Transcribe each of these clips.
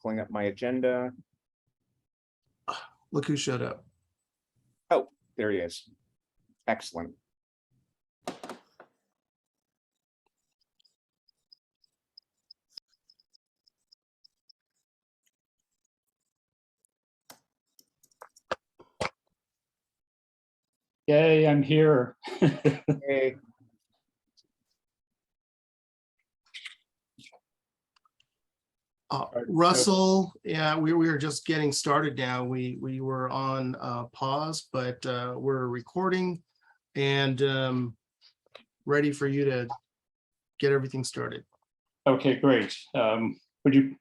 pulling up my agenda. Look who showed up. Oh, there he is. Excellent. Yay, I'm here. Hey. Russell, yeah, we were just getting started now. We were on pause, but we're recording and ready for you to get everything started. Okay, great. I would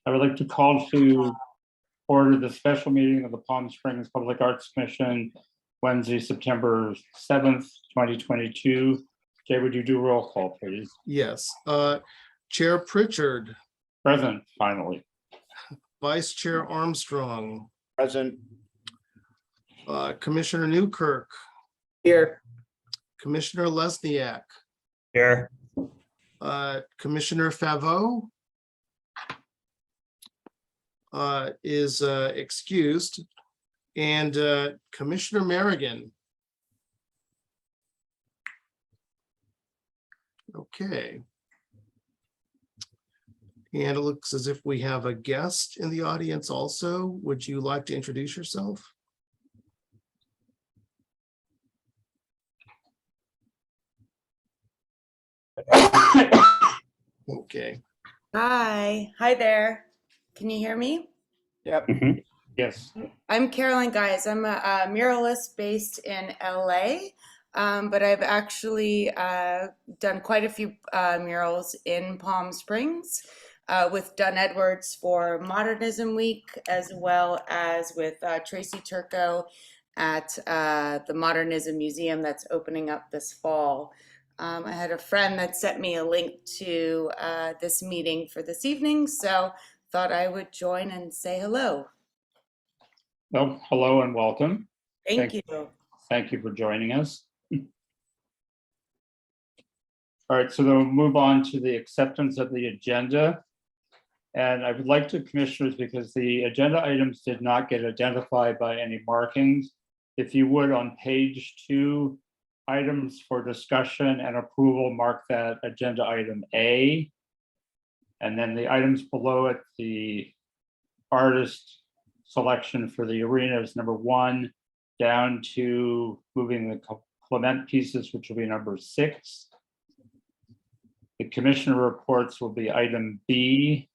like to call to order the special meeting of the Palm Springs Public Arts Commission, Wednesday, September 7th, 2022. Jay, would you do roll call, please? Yes. Chair Pritchard. Present, finally. Vice Chair Armstrong. Present. Commissioner Newkirk. Here. Commissioner Lesniak. Here. Commissioner Favreau is excused, and Commissioner Merrigan. Okay. And it looks as if we have a guest in the audience also. Would you like to introduce yourself? Okay. Hi there. Can you hear me? Yep. Yes. I'm Caroline Guys. I'm a muralist based in LA, but I've actually done quite a few murals in Palm Springs with Dunn Edwards for Modernism Week, as well as with Tracy Turco at the Modernism Museum that's opening up this fall. I had a friend that sent me a link to this meeting for this evening, so thought I would join and say hello. Well, hello and welcome. Thank you. Thank you for joining us. All right, so then we'll move on to the acceptance of the agenda. And I would like to, commissioners, because the agenda items did not get identified by any markings, if you would, on page 2, items for discussion and approval, mark that agenda item A. And then the items below it, the artist selection for the arena is number 1, down to moving the Clement pieces, which will be number 6. The commissioner reports will be item B.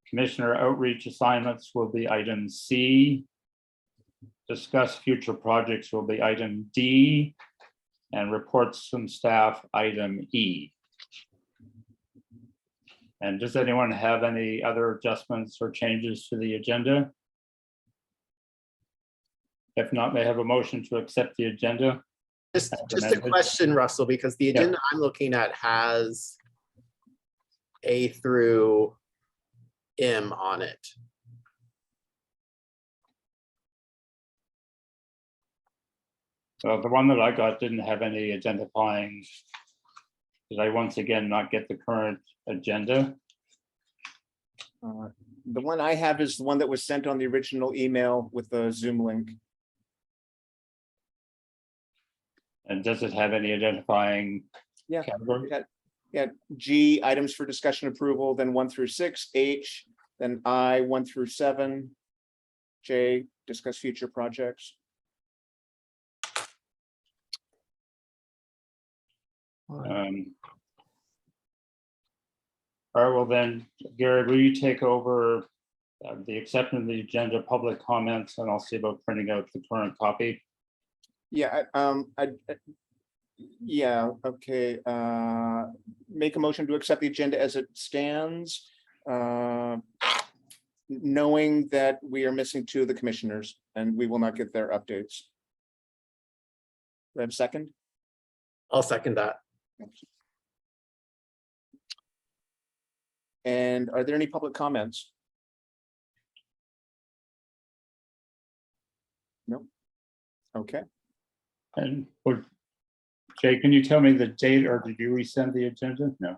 Commissioner outreach assignments will be item C. Discuss future projects will be item D. And reports from staff, item E. And does anyone have any other adjustments or changes to the agenda? If not, may I have a motion to accept the agenda? Just a question, Russell, because the agenda I'm looking at has A through M on it. So the one that I got didn't have any identifying. Did I once again not get the current agenda? The one I have is the one that was sent on the original email with the Zoom link. And does it have any identifying Yeah. category? Yeah, G, items for discussion approval, then 1 through 6, H, then I, 1 through 7, J, discuss future projects. All right, well then, Gary, will you take over the acceptance of the agenda, public comments, and I'll see about printing out the current copy. Yeah, yeah, okay. Make a motion to accept the agenda as it stands, knowing that we are missing 2 of the commissioners and we will not get their updates. Do I have a second? I'll second that. And are there any public comments? No. Okay. And Jay, can you tell me the date, or did you resend the agenda? No.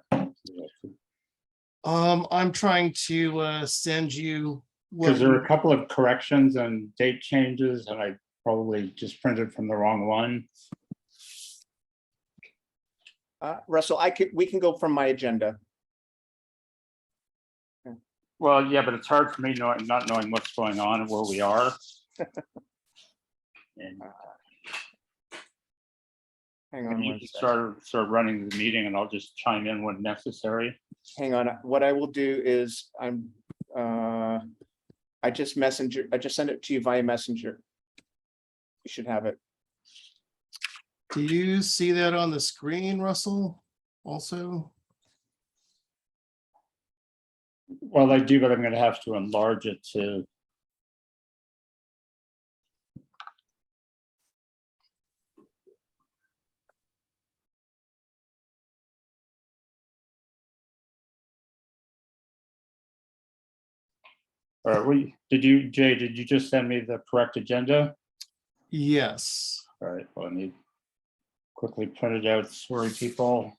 I'm trying to send you. what Because there we- are a couple of corrections and date changes, and I probably just printed from the wrong one. Russell, we can go from my agenda. Well, yeah, but it's hard for me not knowing what's going on and where we are. And Hang and on you one can second. start running the meeting, and I'll just chime in when necessary. Hang on. What I will do is I just sent it to you via messenger. You should have it. Do you see that on the screen, Russell? Also? Well, I do, but I'm going to have to enlarge it to. All right, Jay, did you just send me the correct agenda? Yes. All right, well, let me quickly print it out. Sorry, people.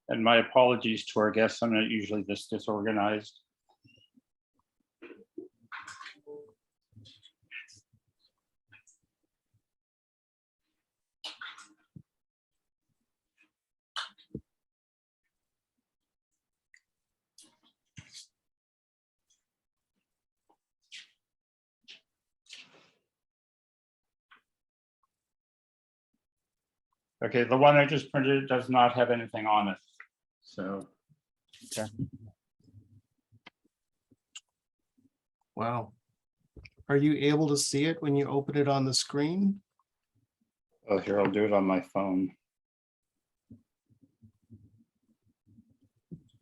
And my apologies to our guests. I'm not usually this disorganized. Okay, the one I just printed does not have anything on it. So, Wow. Are you able to see it when you open it on the screen? oh, here, I'll do it on my phone.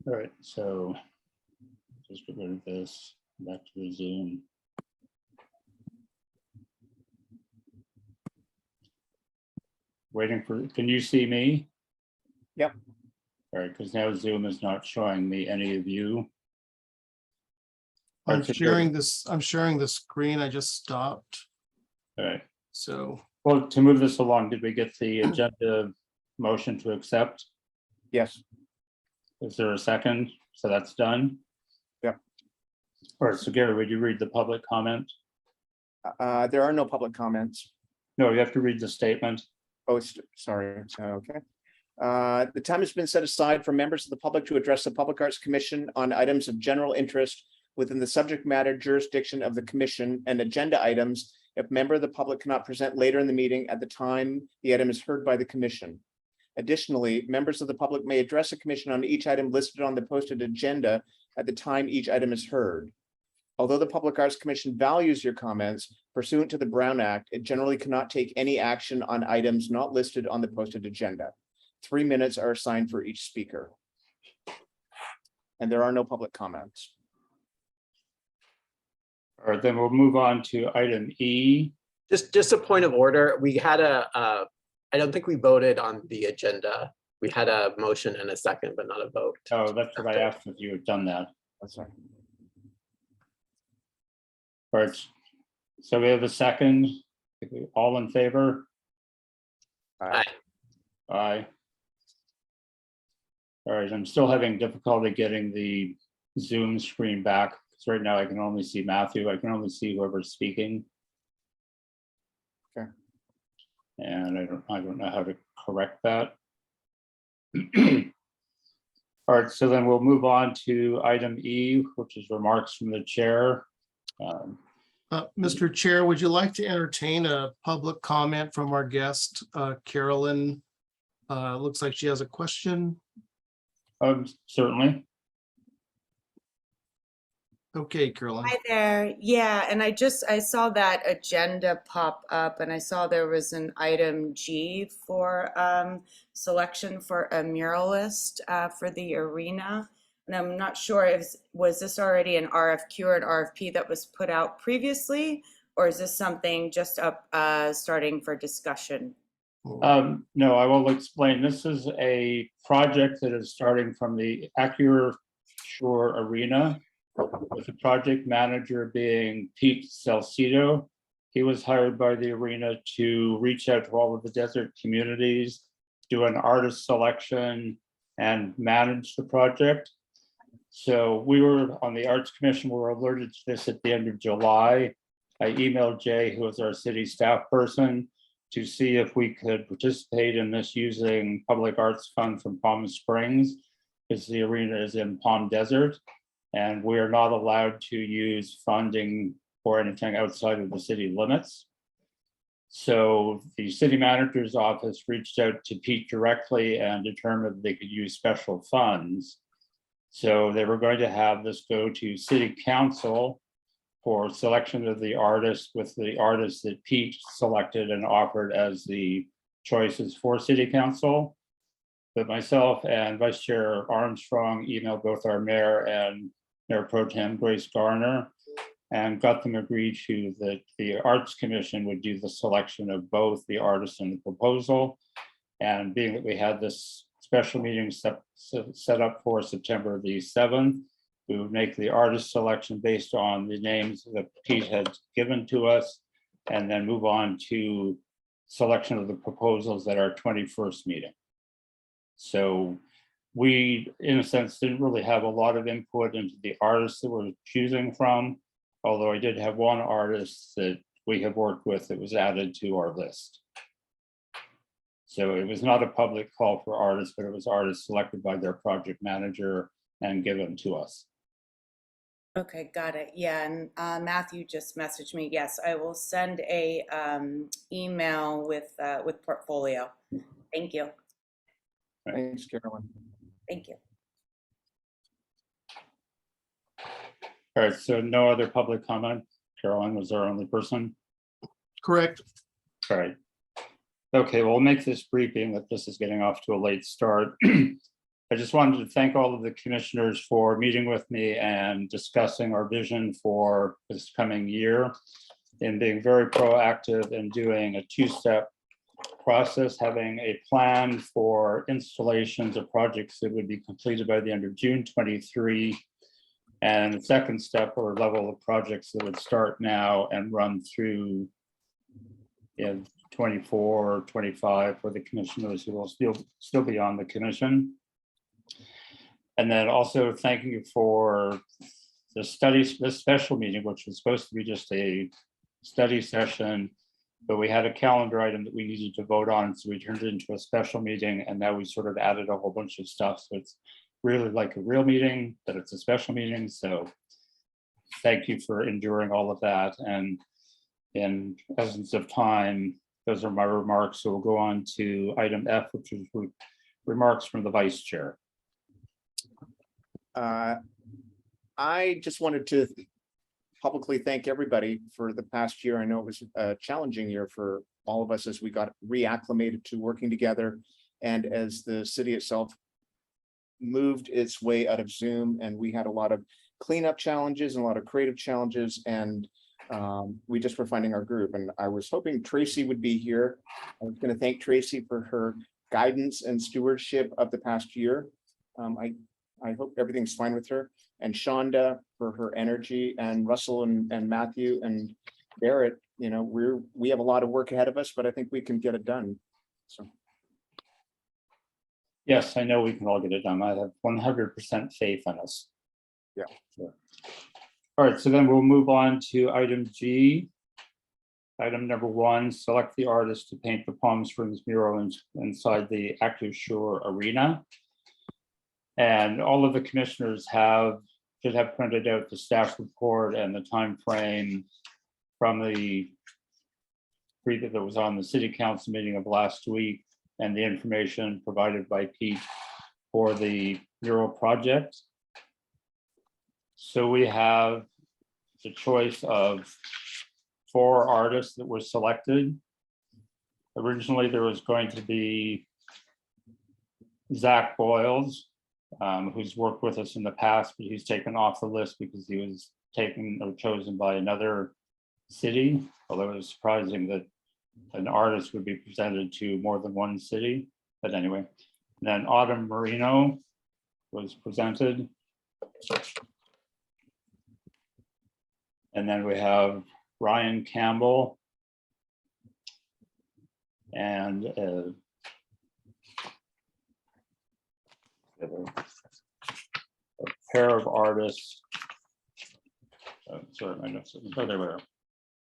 All right, so just get rid of this, back to the Zoom. Waiting for, can you see me? Yep. All right, because now Zoom is not showing me any of you. I'm Okay, sharing this, I'm sharing the screen. I just stopped. All right, So well, to move this along, did we get the agenda motion to accept? Yes. Is there a second? So that's done? Yeah. All right, so Gary, would you read the public comment? There are no public comments. No, you have to read the statement. Oh, sorry. Okay. The time has been set aside for members of the public to address the Public Arts Commission on items of general interest within the subject matter jurisdiction of the commission and agenda items if member of the public cannot present later in the meeting at the time the item is heard by the commission. Additionally, members of the public may address the commission on each item listed on the posted agenda at the time each item is heard. Although the Public Arts Commission values your comments pursuant to the Brown Act, it generally cannot take any action on items not listed on the posted agenda. 3 minutes are assigned for each speaker. And there are no public comments. All right, then we'll move on to item E. Just a point of order. We had I don't think we voted on the agenda. We had a motion and a second, but not a vote. Oh, that's what I asked if you had done that. That's right. All right, so we have a second. All in favor? Aye. Aye. All right, I'm still having difficulty getting the Zoom screen back, because right now I can only see Matthew. I can only see whoever's speaking. Okay. And I don't know how to correct that. All right, so then we'll move on to item E, which is remarks from the chair. Mr. Chair, would you like to entertain a public comment from our guest, Carolyn? Looks like she has a question. Certainly. Okay, Carolyn. Hi there. Yeah, and I saw that agenda pop up, and I saw there was an item G for selection for a muralist for the arena. And I'm not sure if, was this already an RFQ or an RFP that was put out previously? Or is this something just up, starting for discussion? No, I will explain. This is a project that is starting from the Acura Shore Arena, with the project manager being Pete Salcido. He was hired by the arena to reach out to all of the desert communities, do an artist selection, and manage the project. So we were on the Arts Commission, we were alerted to this at the end of July. I emailed Jay, who is our city staff person, to see if we could participate in this using public arts fund from Palm Springs, because the arena is in Palm Desert, and we are not allowed to use funding for anything outside of the city limits. So the city manager's office reached out to Pete directly and determined they could use special funds. So they were going to have this go to city council for selection of the artist, with the artists that Pete selected and offered as the choices for city council. But myself and Vice Chair Armstrong emailed both our mayor and Mayor Pro Tem Grace Garner and got them agreed to that the Arts Commission would do the selection of both the artist and the proposal. And being that we had this special meeting set up for September the 7th, we would make the artist selection based on the names that Pete had given to us, and then move on to selection of the proposals at our 21st meeting. So we, in a sense, didn't really have a lot of input into the artists that we're choosing from, although I did have one artist that we have worked with that was added to our list. So it was not a public call for artists, but it was artists selected by their project manager and given to us. Okay, got it. Yeah, and Matthew just messaged me. Yes, I will send a email with portfolio. Thank you. Thanks, Carolyn. Thank you. All right, so no other public comment. Caroline was our only person. Correct. All right. Okay, well, we'll make this brief, being that this is getting off to a late start. I just wanted to thank all of the commissioners for meeting with me and discussing our vision for this coming year, and being very proactive in doing a two-step process, having a plan for installations of projects that would be completed by the end of June 23, and the second step or level of projects that would start now and run through in 24, 25 for the commissioners who will still be on the commission. And then also thanking you for the studies, this special meeting, which was supposed to be just a study session, but we had a calendar item that we needed to vote on, so we turned it into a special meeting, and now we sort of added a whole bunch of stuff. So it's really like a real meeting, but it's a special meeting. So thank you for enduring all of that. And in essence of time, those are my remarks. So we'll go on to item F, which is remarks from the vice chair. I just wanted to publicly thank everybody for the past year. I know it was a challenging year for all of us as we got reacclimated to working together, and as the city itself moved its way out of Zoom, and we had a lot of cleanup challenges and a lot of creative challenges, and we just were finding our groove. And I was hoping Tracy would be here. I was going to thank Tracy for her guidance and stewardship of the past year. I hope everything's fine with her, and Shonda for her energy, and Russell and Matthew and Barrett. You know, we have a lot of work ahead of us, but I think we can get it done. So. Yes, I know we can all get it done. I have 100% faith in us. Yeah. Sure. All right, so then we'll move on to item G. Item number 1, select the artist to paint the Palm Springs mural inside the Active Shore Arena. And all of the commissioners should have printed out the staff report and the time frame from the brief that was on the city council meeting of last week, and the information provided by Pete for the mural project. So we have the choice of 4 artists that were selected. Originally, there was going to be Zach Boyles, who's worked with us in the past, but he's taken off the list because he was taken or chosen by another city, although it was surprising that an artist would be presented to more than one city. But anyway, and then Autumn Marino was presented. And then we have Ryan Campbell and a pair of artists. Sorry, my notes. Oh, there we are.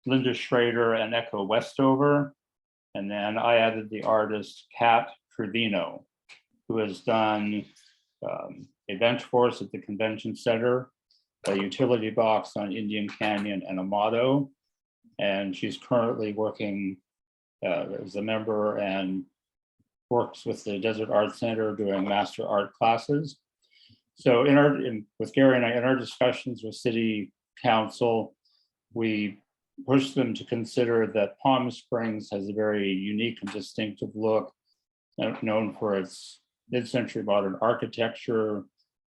Linda Schrader and Echo Westover. And then I added the artist Kat Trevino, who has done a bench for us at the convention center, a utility box on Indian Canyon and Amato. And she's currently working as a member and works with the Desert Art Center doing master art classes. So with Gary and I, in our discussions with City Council, we pushed them to consider that Palm Springs has a very unique and distinctive look, known for its mid-century modern architecture,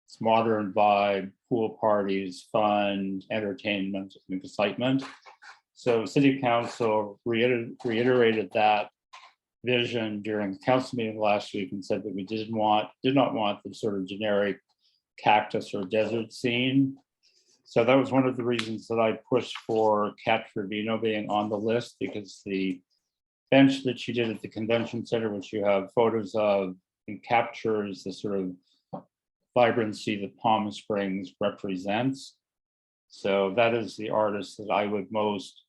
its modern vibe, pool parties, fun, entertainment, and excitement. So City Council reiterated that vision during the council meeting last week and said that we did not want the sort of generic cactus or desert scene. So that was one of the reasons that I pushed for Kat Trevino being on the list, because the bench that she did at the convention center, which you have photos of, and captures the sort of vibrancy that Palm Springs represents. So that is the artist that I would most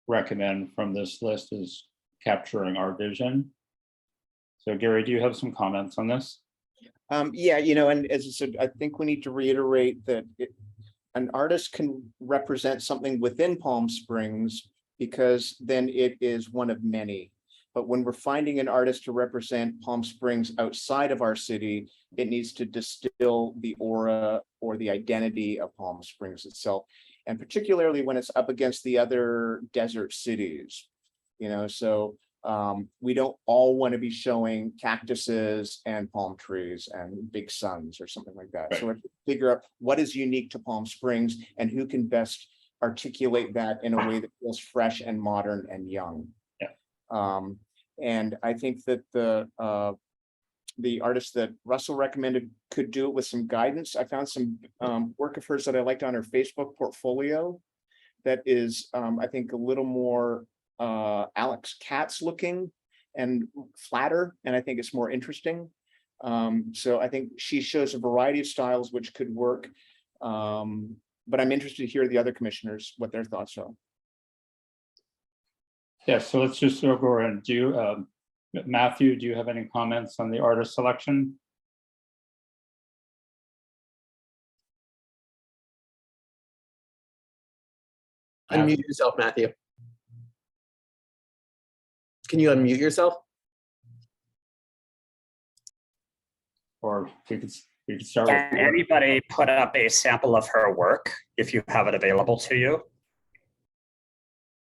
recommend from this list, is capturing our vision. So Gary, do you have some comments on this? Yeah, and as I said, I think we need to reiterate that an artist can represent something within Palm Springs because then it is one of many. But when we're finding an artist to represent Palm Springs outside of our city, it needs to distill the aura or the identity of Palm Springs itself. And particularly when it's up against the other desert cities, so we don't all want to be showing cactuses and palm trees and big suns or something like that. Right. So we have to figure out what is unique to Palm Springs and who can best articulate that in a way that feels fresh and modern and young. Yeah. And I think that the artist that Russell recommended could do it with some guidance. I found some work of hers that I liked on her Facebook portfolio that is, I think, a little more Alex Katz looking and flatter, and I think it's more interesting. So I think she shows a variety of styles which could work, but I'm interested to hear the other commissioners what their thoughts are. Yeah, so let's just go over and do Matthew, do you have any comments on the artist selection? Unmute yourself, Matthew. Can you unmute yourself? Or we could start with. Can anybody put up a sample of her work if you have it available to you?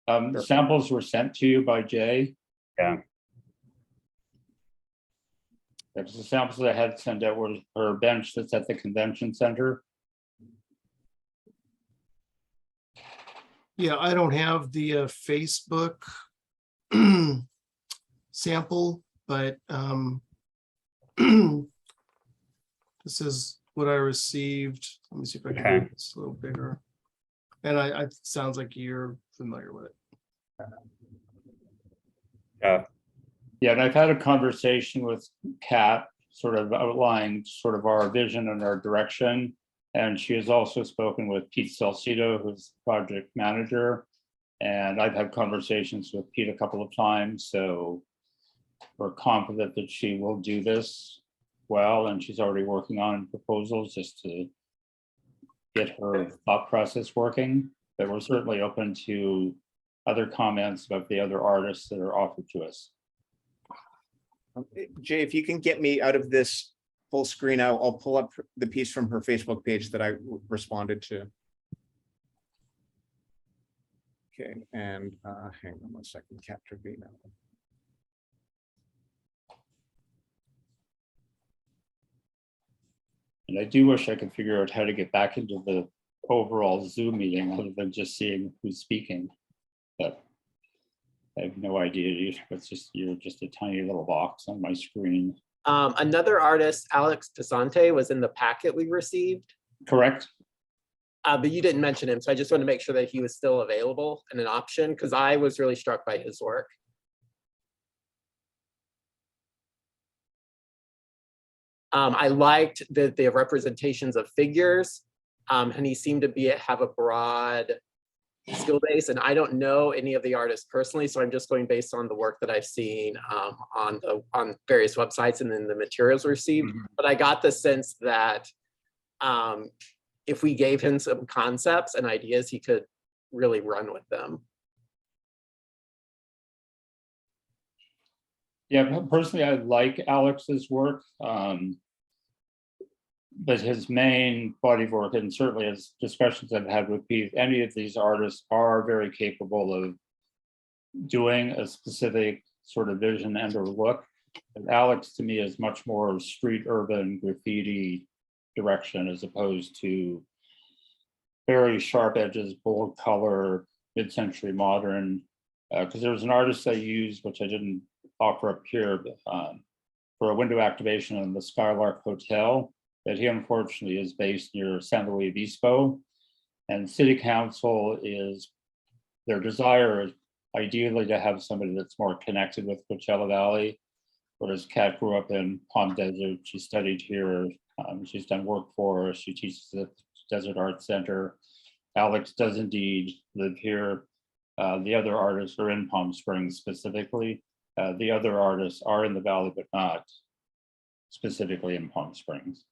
The samples were sent to you by Jay. Yeah. The samples that I had sent out were her bench that's at the convention center. Yeah, I don't have the Facebook sample, but this is what I received. Let me see if I can make this a little bigger. And it sounds like you're familiar with it. Yeah, and I've had a conversation with Kat, sort of outlining sort of our vision and our direction. And she has also spoken with Pete Salcido, who's the project manager. And I've had conversations with Pete a couple of times. So we're confident that she will do this well. And she's already working on proposals just to get her thought process working. But we're certainly open to other comments about the other artists that are offered to us. Jay, if you can get me out of this full screen, I'll pull up the piece from her Facebook page that I responded to. Okay, and hang on one second, capture V now. And I do wish I could figure out how to get back into the overall Zoom meeting other than just seeing who's speaking. But I have no idea. It's just, you're just a tiny little box on my screen. Another artist, Alex Desanti, was in the packet we received, Correct? but you didn't mention him. So I just wanted to make sure that he was still available and an option, because I was really struck by his work. I liked the representations of figures, and he seemed to have a broad skill base. And I don't know any of the artists personally, so I'm just going based on the work that I've seen on various websites and then the materials received. But I got the sense that if we gave him some concepts and ideas, he could really run with them. Yeah, personally, I like Alex's work. But his main body of work, and certainly as discussions I've had with Pete, any of these artists are very capable of doing a specific sort of vision and or look. But Alex, to me, is much more street urban graffiti direction as opposed to very sharp edges, bold color, mid-century modern. Because there was an artist I used, which I didn't offer up here, but, for a window activation in the Skylark Hotel, that he unfortunately is based near San Luis Obispo. And city council is, their desire is ideally to have somebody that's more connected with Coachella Valley. Whereas Kat grew up in Palm Desert, she studied here, she's done work for us, she teaches at the Desert Arts Center. Alex does indeed live here. The other artists are in Palm Springs specifically. The other artists are in the Valley, but not specifically in Palm Springs.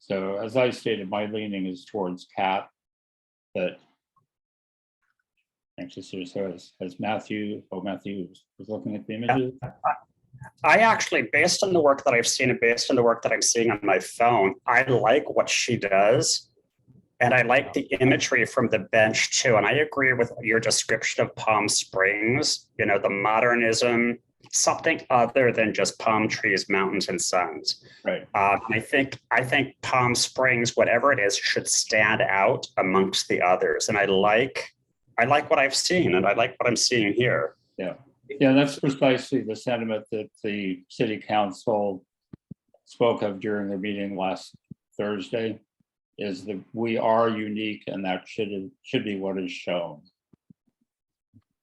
So as I stated, my leaning is towards Kat, but actually, seriously, as Matthew was looking at the images. I actually, based on the work that I've seen and based on the work that I'm seeing on my phone, I like what she does. And I like the imagery from the bench too. And I agree with your description of Palm Springs, you know, the modernism, something other than just palm trees, mountains, and suns. Right. I think Palm Springs, whatever it is, should stand out amongst the others. And I like what I've seen, and I like what I'm seeing here. Yeah. Yeah, that's precisely the sentiment that the city council spoke of during their meeting last Thursday, is that we are unique and that should be what is shown.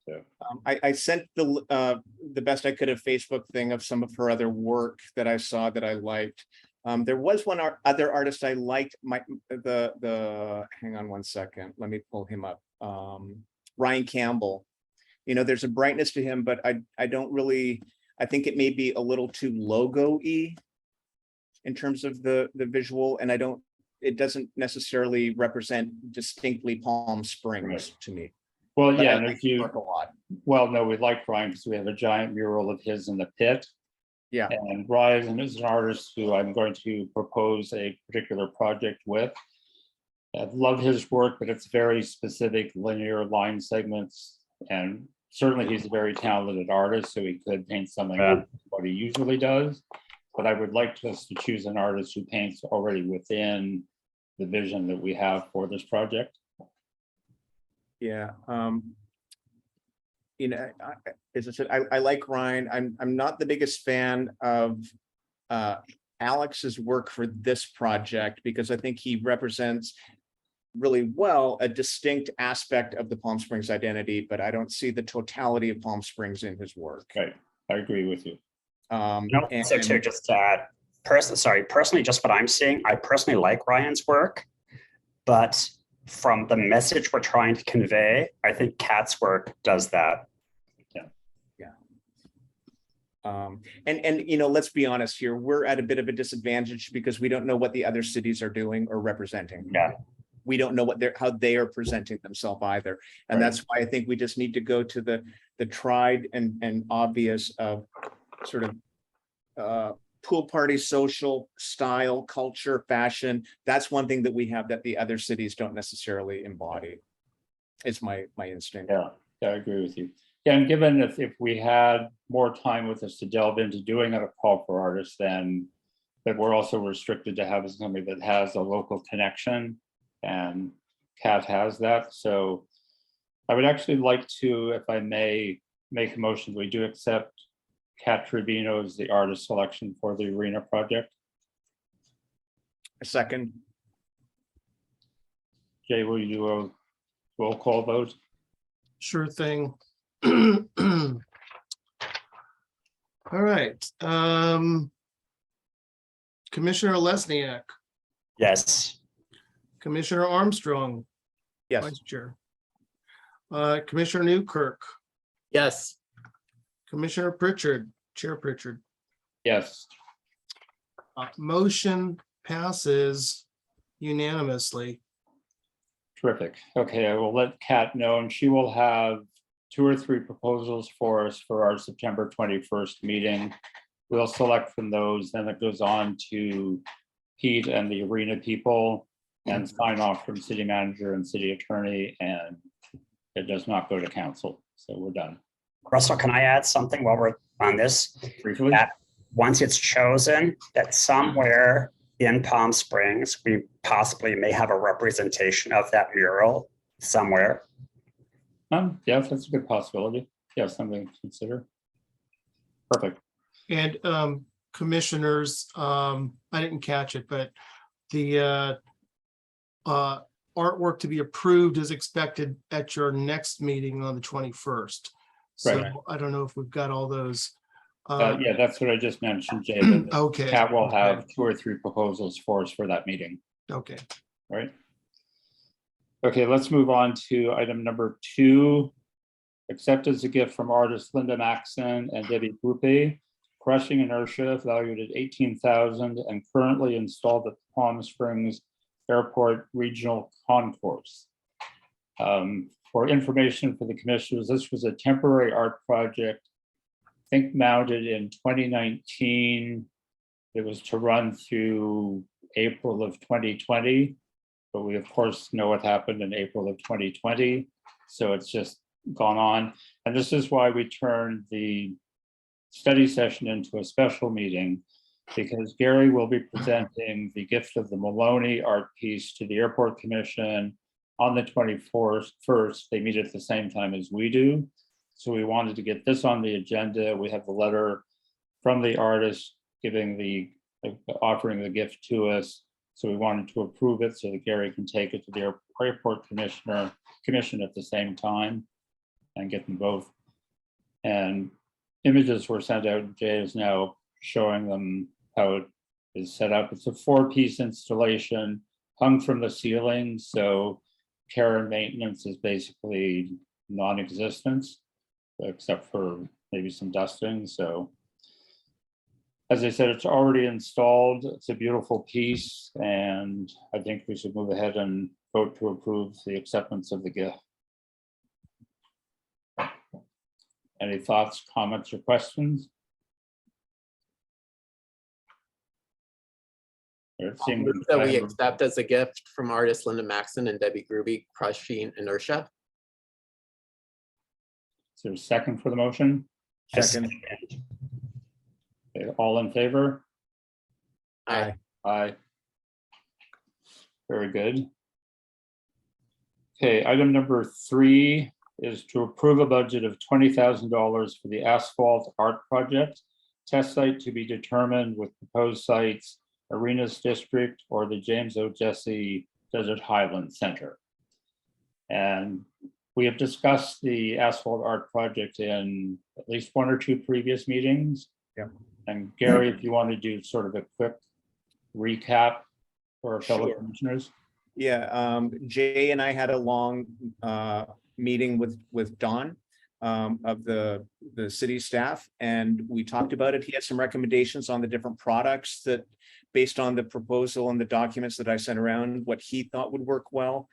So I sent the best I could of Facebook thing of some of her other work that I saw that I liked. There was one other artist I liked. Hang on one second. Let me pull him up. Ryan Campbell. You know, there's a brightness to him, but I don't really. I think it may be a little too logo-y in terms of the visual, and it doesn't necessarily represent distinctly Palm Springs to me. well, But yeah, I and like if his you work a lot. well, no, we like Ryan because we have a giant mural of his in the pit. Yeah. And Ryan is an artist who I'm going to propose a particular project with. I love his work, but it's very specific linear line segments. And certainly he's a very talented artist, so he could paint something like what he usually does. But I would like us to choose an artist who paints already within the vision that we have for this project. Yeah. You know, as I said, I like Ryan. I'm not the biggest fan of Alex's work for this project because I think he represents really well a distinct aspect of the Palm Springs identity, but I don't see the totality of Palm Springs in his work. Right, I agree with you. So too, just to add, personally, just what I'm seeing, I personally like Ryan's work, but from the message we're trying to convey, I think Kat's work does that. And you know, let's be honest here, we're at a bit of a disadvantage because we don't know what the other cities are doing or representing. Yeah. We don't know how they are presenting themselves either. And Right. that's why I think we just need to go to the tried and obvious of sort of pool party, social style, culture, fashion. That's one thing that we have that the other cities don't necessarily embody. It's my instinct. Yeah, I agree with you. Yeah, and given if we had more time with us to delve into doing a call for artists, then But we're also restricted to having somebody that has a local connection, and Kat has that. So I would actually like to, if I may, make a motion, we do accept Kat Trevino as the artist selection for the arena project. A second. Jay, will you do a roll call vote? Sure thing. All right. Commissioner Lesniak, Yes. Commissioner Armstrong, Yes. Vice Chair. Commissioner Newkirk, Yes. Commissioner Pritchard, Chair Pritchard. Yes. Motion passes unanimously. Terrific. Okay, I will let Kat know, and she will have 2 or 3 proposals for us for our September 21st meeting. We'll select from those, then it goes on to Pete and the arena people and sign off from city manager and city attorney, and it does not go to council. So we're done. Russell, can I add something while we're on this? Briefly, That once it's chosen, that somewhere in Palm Springs, we possibly may have a representation of that mural somewhere. yeah, that's a good possibility. Yeah, something to consider. Perfect. And commissioners, I didn't catch it, but the artwork to be approved is expected at your next meeting on the 21st. So Right. I don't know if we've got all those. Yeah, that's what I just mentioned, Jay. that Okay. Kat will have 2 or 3 proposals for us for that meeting. Okay. Right. Okay, let's move on to item number 2. Accept as a gift from artists Linda Maxon and Debbie Grupe, crushing inertia valued at $18,000 and currently installed at Palm Springs Airport Regional Concourse. For information for the commissioners, this was a temporary art project, I think mounted in 2019. It was to run through April of 2020, but we of course know what happened in April of 2020. So it's just gone on. And this is why we turned the study session into a special meeting, because Gary will be presenting the gift of the Maloney art piece to the Airport Commission on the 21st. They meet at the same time as we do. So we wanted to get this on the agenda. We have the letter from the artist giving offering the gift to us. So we wanted to approve it so that Gary can take it to the Airport Commission at the same time and get them both. And images were sent out. Jay is now showing them how it is set up. It's a 4-piece installation hung from the ceiling. So care and maintenance is basically non-existent, except for maybe some dusting. So as I said, it's already installed. It's a beautiful piece, and I think we should move ahead and vote to approve the acceptance of the gift. Any thoughts, comments, or questions? It seemed That we accept as a gift from artist Linda Maxon and Debbie Grupe, crushing inertia. Is there a second for the motion? Second. Okay, all in favor? Aye. Aye. Very good. Okay, item number 3 is to approve a budget of $20,000 for the asphalt art project. Test site to be determined with proposed sites, Arenas District or the James O. Jesse Desert Highland Center. And we have discussed the asphalt art project in at least 1 or 2 previous meetings. Yeah. And Gary, if you want to do sort of a quick recap for our fellow Sure. commissioners. Yeah, Jay and I had a long meeting with Don of the city staff, and we talked about it. He had some recommendations on the different products that, based on the proposal and the documents that I sent around, what he thought would work well.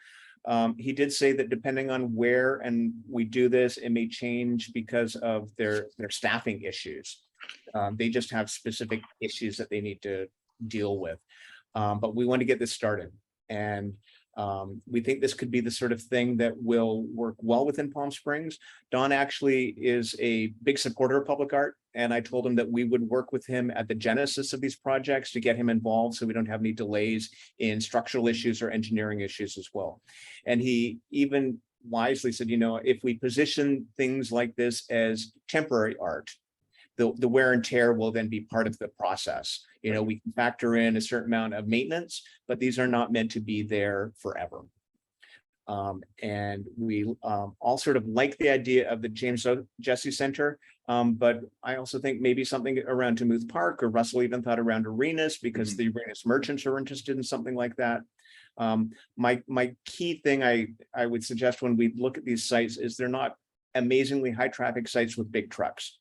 He did say that depending on where and we do this, it may change because of their staffing issues. They just have specific issues that they need to deal with. But we want to get this started. And we think this could be the sort of thing that will work well within Palm Springs. Don actually is a big supporter of public art, and I told him that we would work with him at the genesis of these projects to get him involved so we don't have any delays in structural issues or engineering issues as well. And he even wisely said, if we position things like this as temporary art, the wear and tear will then be part of the process. We can factor in a certain amount of maintenance, but these are not meant to be there forever. And we all sort of like the idea of the James Jesse Center, but I also think maybe something around Demuth Park, or Russell even thought around Arenas, because the Arenas merchants are interested in something like that. My key thing I would suggest when we look at these sites is they're not amazingly high traffic sites with big trucks.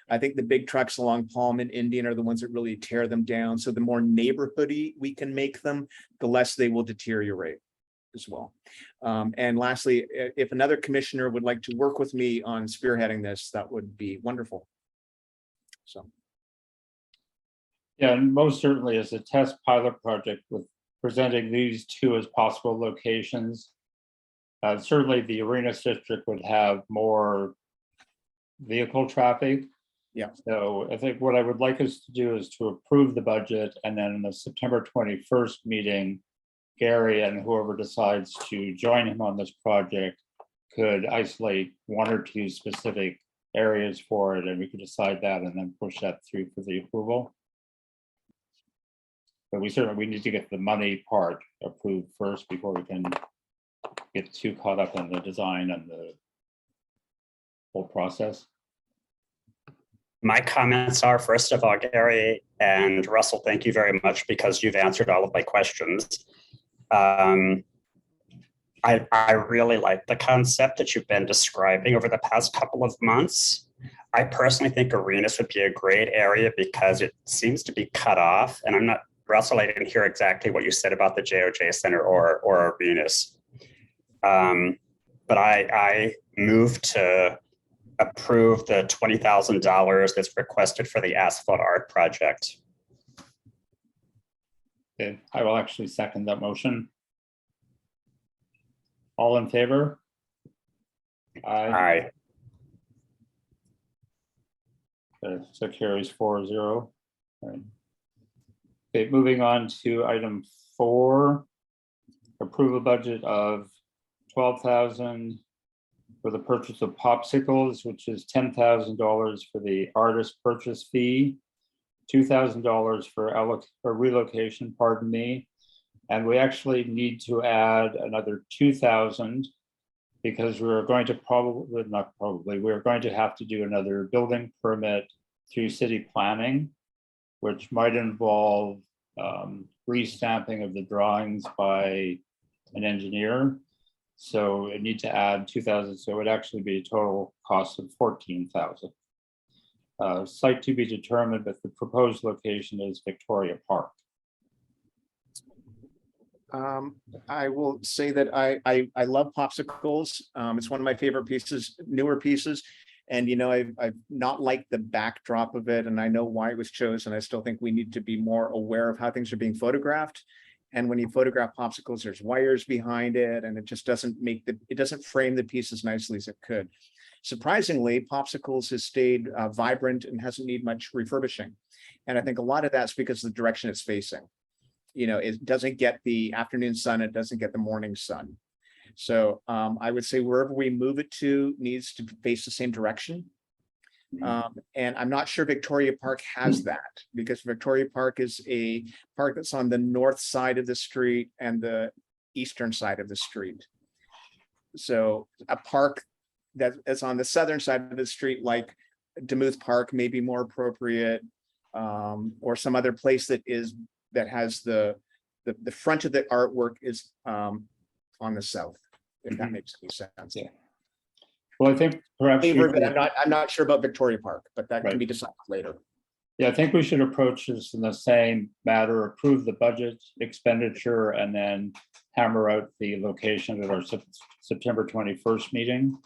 I think the big trucks along Palm and Indian are the ones that really tear them down. So the more neighborhoody we can make them, the less they will deteriorate as well. And lastly, if another commissioner would like to work with me on spearheading this, that would be wonderful. So. Yeah, and most certainly as a test pilot project with presenting these two as possible locations. Certainly the Arenas district would have more vehicle traffic. Yeah. So I think what I would like us to do is to approve the budget, and then in the September 21st meeting, Gary and whoever decides to join him on this project could isolate one or two specific areas for it, and we could decide that and then push that through for the approval. But we need to get the money part approved first before we can get too caught up in the design and the whole process. My comments are, first of all, Gary and Russell, thank you very much because you've answered all of my questions. I really like the concept that you've been describing over the past couple of months. I personally think Arenas would be a great area because it seems to be cut off. And I'm not, Russell, I didn't hear exactly what you said about the JOJ Center or Arenas. But I moved to approve the $20,000 that's requested for the asphalt art project. Okay, I will actually second that motion. All in favor? Aye. Okay, so carries 4-0. Right. Okay, moving on to item 4, approve a budget of $12,000 for the purchase of popsicles, which is $10,000 for the artist purchase fee, $2,000 for relocation, pardon me. And we actually need to add another $2,000 because we're going to we're going to have to do another building permit through city planning, which might involve restamping of the drawings by an engineer. So it need to add 2,000. So it would actually be a total cost of 14,000. Site to be determined, but the proposed location is Victoria Park. I will say that I love popsicles. It's one of my favorite pieces, newer pieces. And, I've not liked the backdrop of it, and I know why it was chosen. I still think we need to be more aware of how things are being photographed. And when you photograph popsicles, there's wires behind it, and it just doesn't it doesn't frame the piece as nicely as it could. Surprisingly, popsicles has stayed vibrant and hasn't needed much refurbishing. And I think a lot of that's because of the direction it's facing. It doesn't get the afternoon sun, it doesn't get the morning sun. So I would say wherever we move it to needs to face the same direction. And I'm not sure Victoria Park has that, because Victoria Park is a park that's on the north side of the street and the eastern side of the street. So a park that's on the southern side of the street, like Demuth Park, may be more appropriate, or some other place that has the front of the artwork is on the south, if that makes any sense. Yeah. Well, I think perhaps I'm not sure about Victoria Park, but that Right. can be decided later. Yeah, I think we should approach this in the same matter, approve the budget expenditure, and then hammer out the location at our September 21st meeting.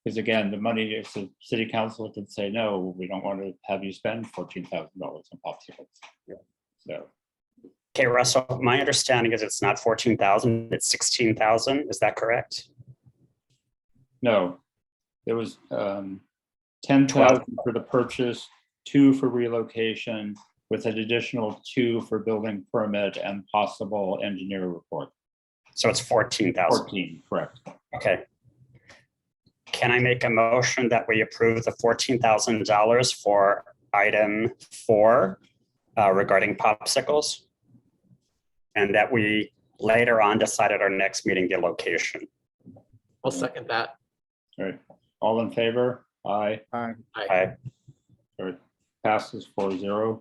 Because again, the money, if the city council could say, no, we don't want to have you spend $14,000 on popsicles. Yeah. So. Okay, Russell, my understanding is it's not 14,000, it's 16,000. Is that correct? No, it was 10,000 for the purchase, 2 for relocation, with an additional 2 for building permit and possible engineer report. So it's 14,000. 14, correct. Okay. Can I make a motion that we approve the $14,000 for item 4 regarding popsicles? And that we later on decide at our next meeting the location. I'll second that. All right, all in favor? Aye. Aye. I, All right, passes 4-0.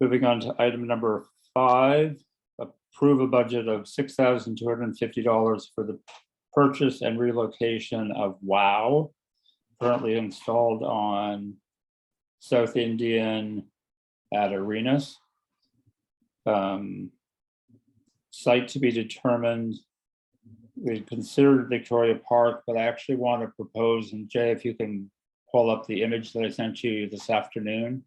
Moving on to item number 5, approve a budget of $6,250 for the purchase and relocation of WOW, currently installed on South Indian at Arenas. Site to be determined. We considered Victoria Park, but I actually want to propose, and Jay, if you can pull up the image that I sent you this afternoon,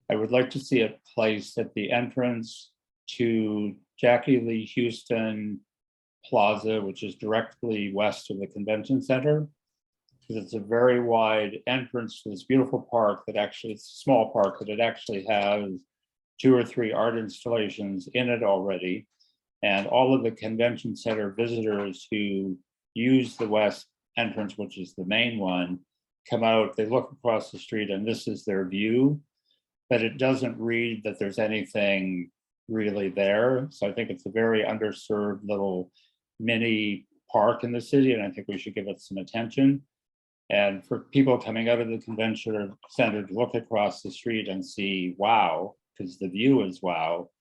I would like to see it placed at the entrance to Jackie Lee Houston Plaza, which is directly west of the convention center. Because it's a very wide entrance to this beautiful park that actually, it's a small park, but it actually has 2 or 3 art installations in it already. And all of the convention center visitors who use the west entrance, which is the main one, come out, they look across the street and this is their view, but it doesn't read that there's anything really there. So I think it's a very underserved little mini park in the city, and I think we should give it some attention. And for people coming out of the convention center to look across the street and see wow, because the view is wow,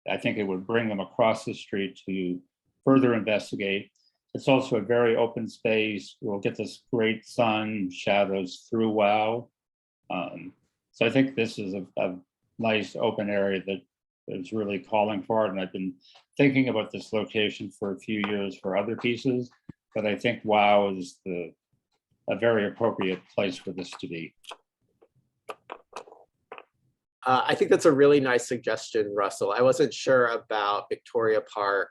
I think it would bring them across the street to further investigate. It's also a very open space. We'll get this great sun shadows through wow. So I think this is a nice open area that is really calling for it. And I've been thinking about this location for a few years for other pieces, but I think wow is a very appropriate place for this to be. I think that's a really nice suggestion, Russell. I wasn't sure about Victoria Park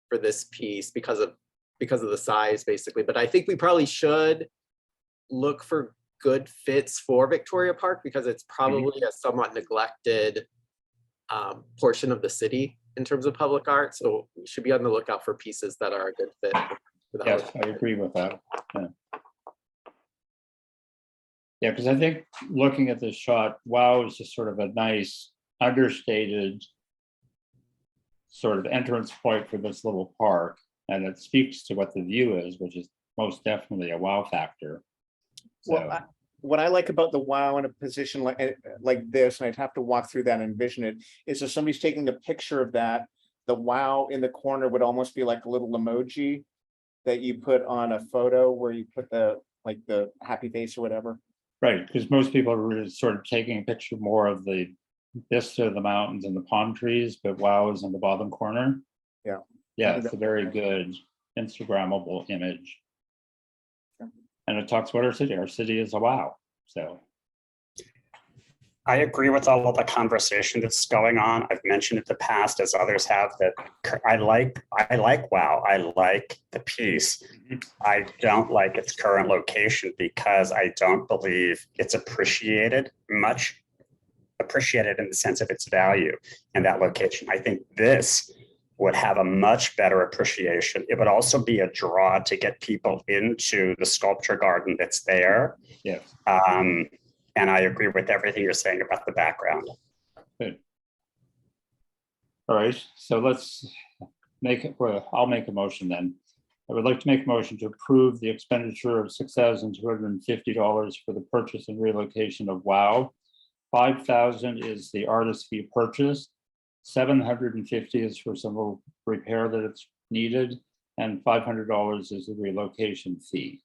for this piece because of the size, basically. But I think we probably should look for good fits for Victoria Park because it's probably a somewhat neglected portion of the city in terms of public art. So we should be on the lookout for pieces that are a good fit. For the Yes, house. I agree with that. Yeah, because I think looking at this shot, wow is just sort of a nice understated sort of entrance point for this little park. And it speaks to what the view is, which is most definitely a wow factor. So, Well, what I like about the wow in a position like this, and I'd have to walk through that and envision it, is if somebody's taking a picture of that, the wow in the corner would almost be like a little emoji that you put on a photo where you put the happy face or whatever. right, because most people are really sort of taking a picture more of the vista of the mountains and the palm trees, but wow is in the bottom corner. Yeah. Yeah, it's a very good Instagrammable image. Yeah. And it talks about our city. Our city is a wow. So I agree with all of the conversation that's going on. I've mentioned it in the past, as others have, that I like wow. I like the piece. I don't like its current location because I don't believe it's appreciated in the sense of its value in that location. I think this would have a much better appreciation. It would also be a draw to get people into the sculpture garden that's there. yes. And I agree with everything you're saying about the background. Good. All right, so let's make it, well, I'll make a motion then. I would like to make a motion to approve the expenditure of $6,250 for the purchase and relocation of WOW. $5,000 is the artist fee purchase. $750 is for some repair that it's needed, and $500 is the relocation fee.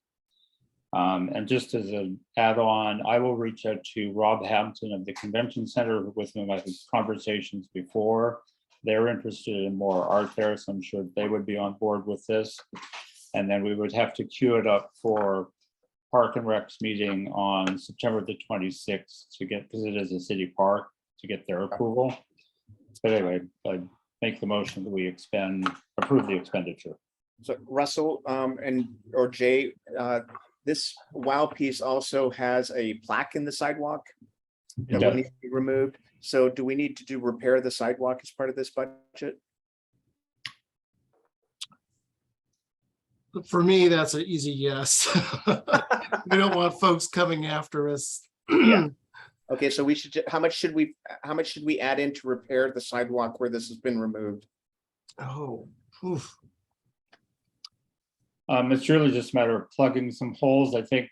And just as an add-on, I will reach out to Rob Hampton of the Convention Center, with whom I've had conversations before. They're interested in more art there, so I'm sure they would be on board with this. And then we would have to queue it up for Park and Rec's meeting on September the 26th to get, because it is a city park, to get their approval. But anyway, I make the motion that we approve the expenditure. So Russell or Jay, This WOW piece also has a plaque in the sidewalk It that does. would need to be removed. So do we need to do repair the sidewalk as part of this budget? For me, that's an easy yes. We don't want folks coming after us. Yeah. Okay, so we should, how much should we add in to repair the sidewalk where this has been removed? Oh, oof. It's really just a matter of plugging some holes. I think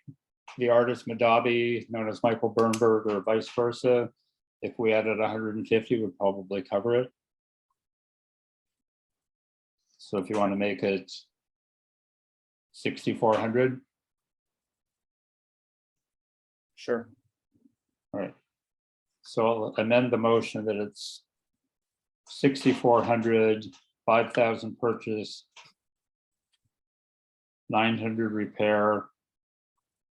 the artist Madabi, known as Michael Bernberg, or vice versa, if we added 150, would probably cover it. So if you want to make it 6,400, Sure. all right. So I'll amend the motion that it's 6,400, 5,000 purchase, 900 repair,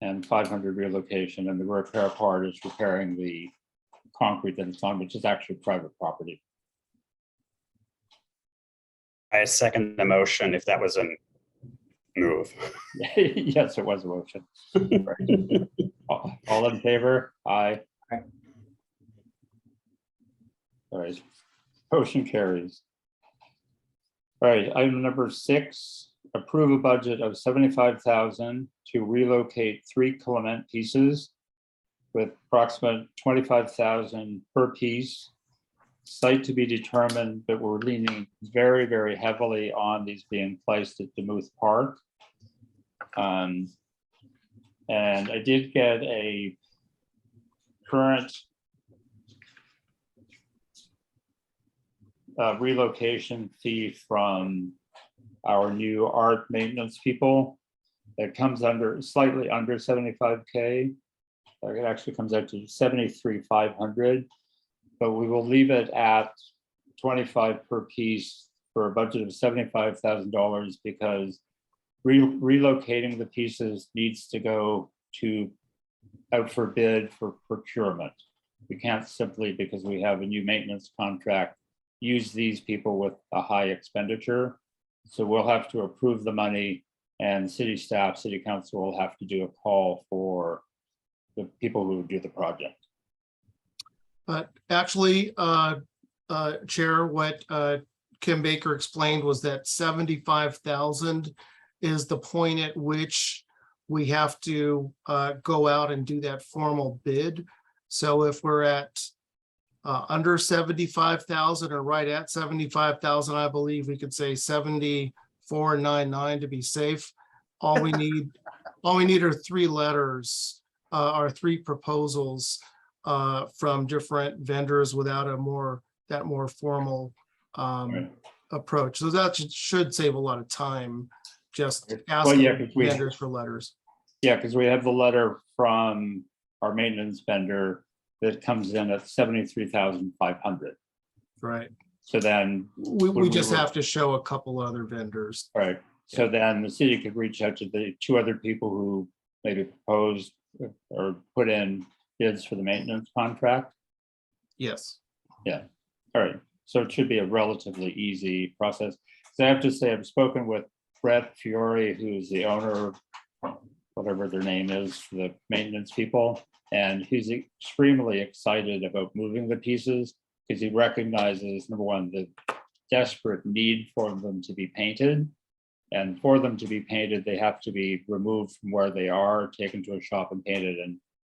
and 500 relocation. And the repair part is repairing the concrete that it's on, which is actually private property. I second the motion if that was a move. Yes, it was a motion. Right. All in favor? Aye. Aye. All right, motion carries. All right, item number 6, approve a budget of 75,000 to relocate 3 Clement pieces with approximate 25,000 per piece. Site to be determined, but we're leaning very, very heavily on these being placed at Demuth Park. And I did get a current relocation fee from our new art maintenance people. It comes under slightly under 75K. It actually comes out to 73,500, but we will leave it at 25 per piece for a budget of $75,000 because relocating the pieces needs to go to out for bid for procurement. We can't simply, because we have a new maintenance contract, use these people with a high expenditure. So we'll have to approve the money, and city staff, city council will have to do a call for the people who do the project. But actually, Chair, what Kim Baker explained was that 75,000 is the point at which we have to go out and do that formal bid. So if we're at under 75,000 or right at 75,000, I believe we could say 74,999 to be safe. All we need are 3 letters, or 3 proposals from different vendors without that more formal Right. approach. So that should save a lot of time, just Well, asking yeah, 'cause vendors for letters. Yeah, because we have the letter from our maintenance vendor that comes in at 73,500. Right. So then, We when just were- have to show a couple other vendors. right, so then the city could reach out to the 2 other people who maybe proposed or put in bids for the maintenance contract. Yes. All right, so it should be a relatively easy process. So I have to say, I've spoken with Brett Fiore, who's the owner, whatever their name is, for the maintenance people. And he's extremely excited about moving the pieces because he recognizes, number one, the desperate need for them to be painted. And for them to be painted, they have to be removed from where they are, taken to a shop and painted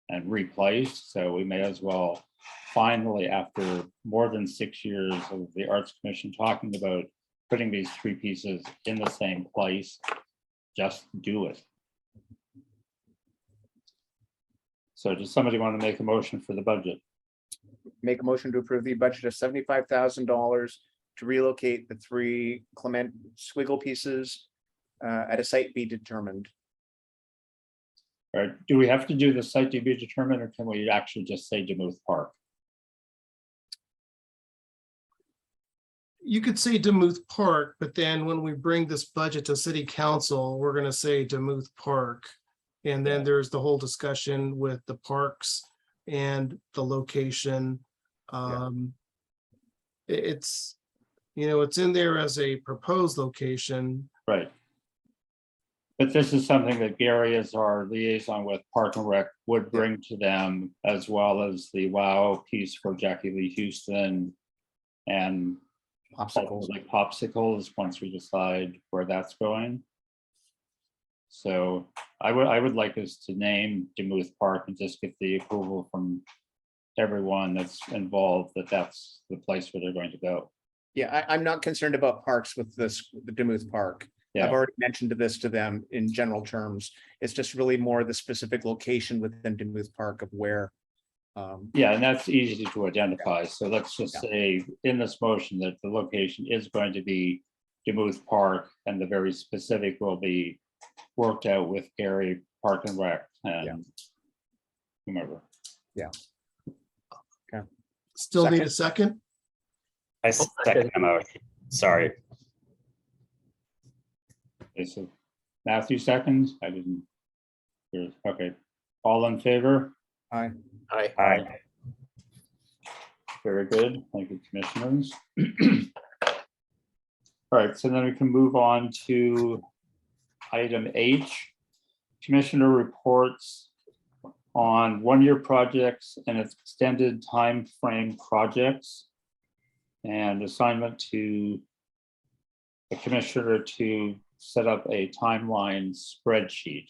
and replaced. So we may as well finally, after more than 6 years of the Arts Commission talking about putting these 3 pieces in the same place, just do it. So does somebody want to make a motion for the budget? Make a motion to approve the budget of $75,000 to relocate the 3 Clement squiggle pieces at a site be determined. All right, do we have to do the site to be determined, or can we actually just say Demuth Park? You could say Demuth Park, but then when we bring this budget to city council, we're gonna say Demuth Park. And then there's the whole discussion with the parks and the location. It's, it's in there as a proposed location. Right. But this is something that Gary, as our liaison with Park and Rec, would bring to them, as well as the WOW piece for Jackie Lee Houston and Popsicles. like popsicles, once we decide where that's going. So I would like us to name Demuth Park and just get the approval from everyone that's involved that that's the place where they're going to go. Yeah, I'm not concerned about parks with this, the Demuth Park. I've Yeah, already mentioned this to them in general terms. It's just really more the specific location within Demuth Park of where. yeah, and that's easy to identify. So let's just Yeah. say in this motion that the location is going to be Demuth Park, and the very specific will be worked out with Gary, Park and Rec, and whomever. Still need a second? I second the motion. Sorry. Okay, so Matthew seconds. I didn't hear. Okay, all in favor? Aye. Aye. Very good. Thank you, commissioners. All right, so then we can move on to item H. Commissioner reports on one-year projects and extended time frame projects, and assignment to the commissioner to set up a timeline spreadsheet.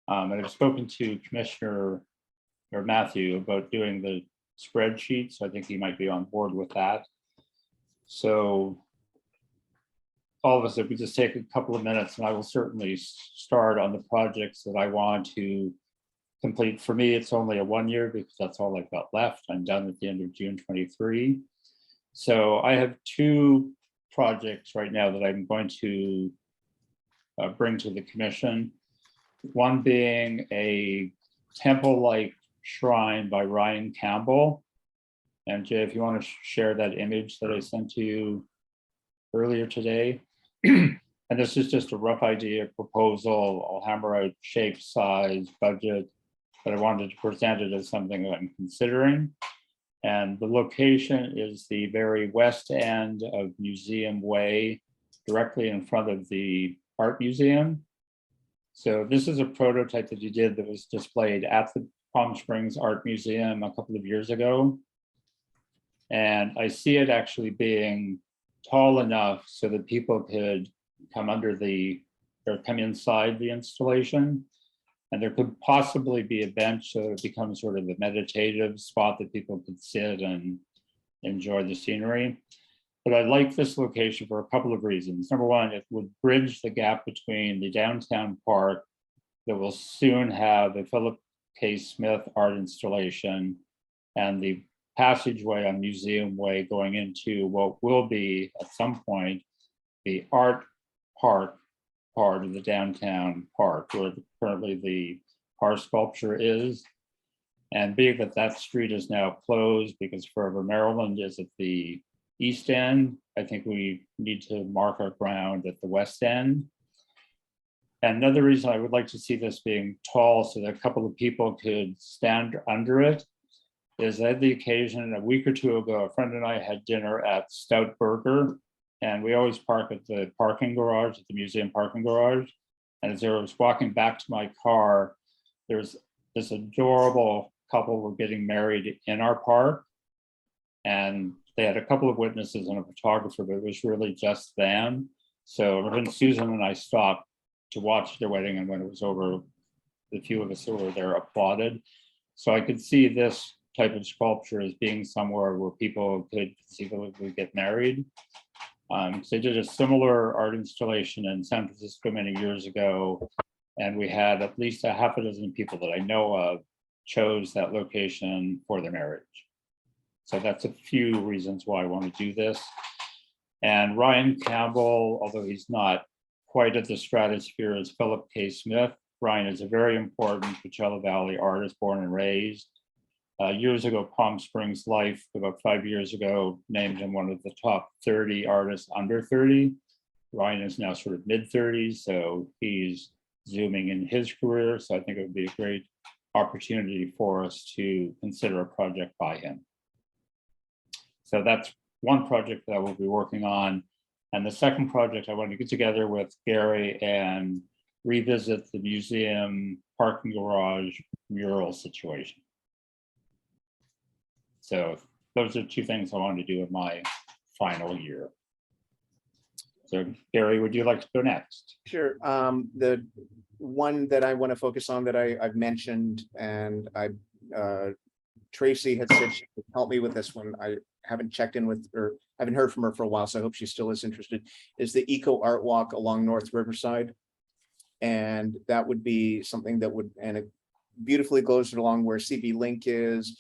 And I've spoken to Commissioner or Matthew about doing the spreadsheet, so I think he might be on board with that. So all of us, if we just take a couple of minutes, and I will certainly start on the projects that I want to complete. For me, it's only a 1 year because that's all I've got left. I'm done at the end of June 23. So I have two projects right now that I'm going to bring to the commission. One being a temple-like shrine by Ryan Campbell. And Jay, if you want to share that image that I sent to you earlier today. And this is just a rough idea, proposal. I'll hammer out shape, size, budget, but I wanted to present it as something that I'm considering. And the location is the very west end of Museum Way, directly in front of the art museum. So this is a prototype that he did that was displayed at the Palm Springs Art Museum a couple of years ago. And I see it actually being tall enough so that people could come under the, or come inside the installation. And there could possibly be a bench so it becomes sort of a meditative spot that people could sit and enjoy the scenery. But I like this location for a couple of reasons. Number one, it would bridge the gap between the downtown park that will soon have a Philip K. Smith art installation and the passageway on Museum Way going into what will be at some point the art park part of the downtown park where currently the car sculpture is. And being that that street is now closed because Forever Maryland is at the east end, I think we need to mark our ground at the west end. And another reason I would like to see this being tall so that a couple of people could stand under it is I had the occasion a week or two ago, a friend and I had dinner at Stout Burger, and we always park at the parking garage, at the museum parking garage. And as I was walking back to my car, there's this adorable couple were getting married in our park. And they had a couple of witnesses and a photographer, but it was really just them. So when Susan and I stopped to watch their wedding, and when it was over, the few of us who were there applauded. So I could see this type of sculpture as being somewhere where people could conceivably get married. So they did a similar art installation in San Francisco many years ago, and we had at least a half a dozen people that I know of chose that location for their marriage. So that's a few reasons why I want to do this. And Ryan Campbell, although he's not quite at the stratosphere as Philip K. Smith, Ryan is a very important Coachella Valley artist, born and raised. Years ago, Palm Springs Life, about 5 years ago, named him one of the top 30 artists under 30. Ryan is now sort of mid-30s, so he's zooming in his career. So I think it would be a great opportunity for us to consider a project by him. So that's one project that I will be working on. And the second project I want to get together with Gary and revisit the museum parking garage mural situation. So those are two things I wanted to do in my final year. So Gary, would you like to go next? Sure. The one that I want to focus on that I've mentioned, and Tracy had said she would help me with this one. I haven't checked in with, or haven't heard from her for a while, so I hope she still is interested, is the Eco Art Walk along North Riverside. And that would be something that would, and it beautifully goes along where CB Link is.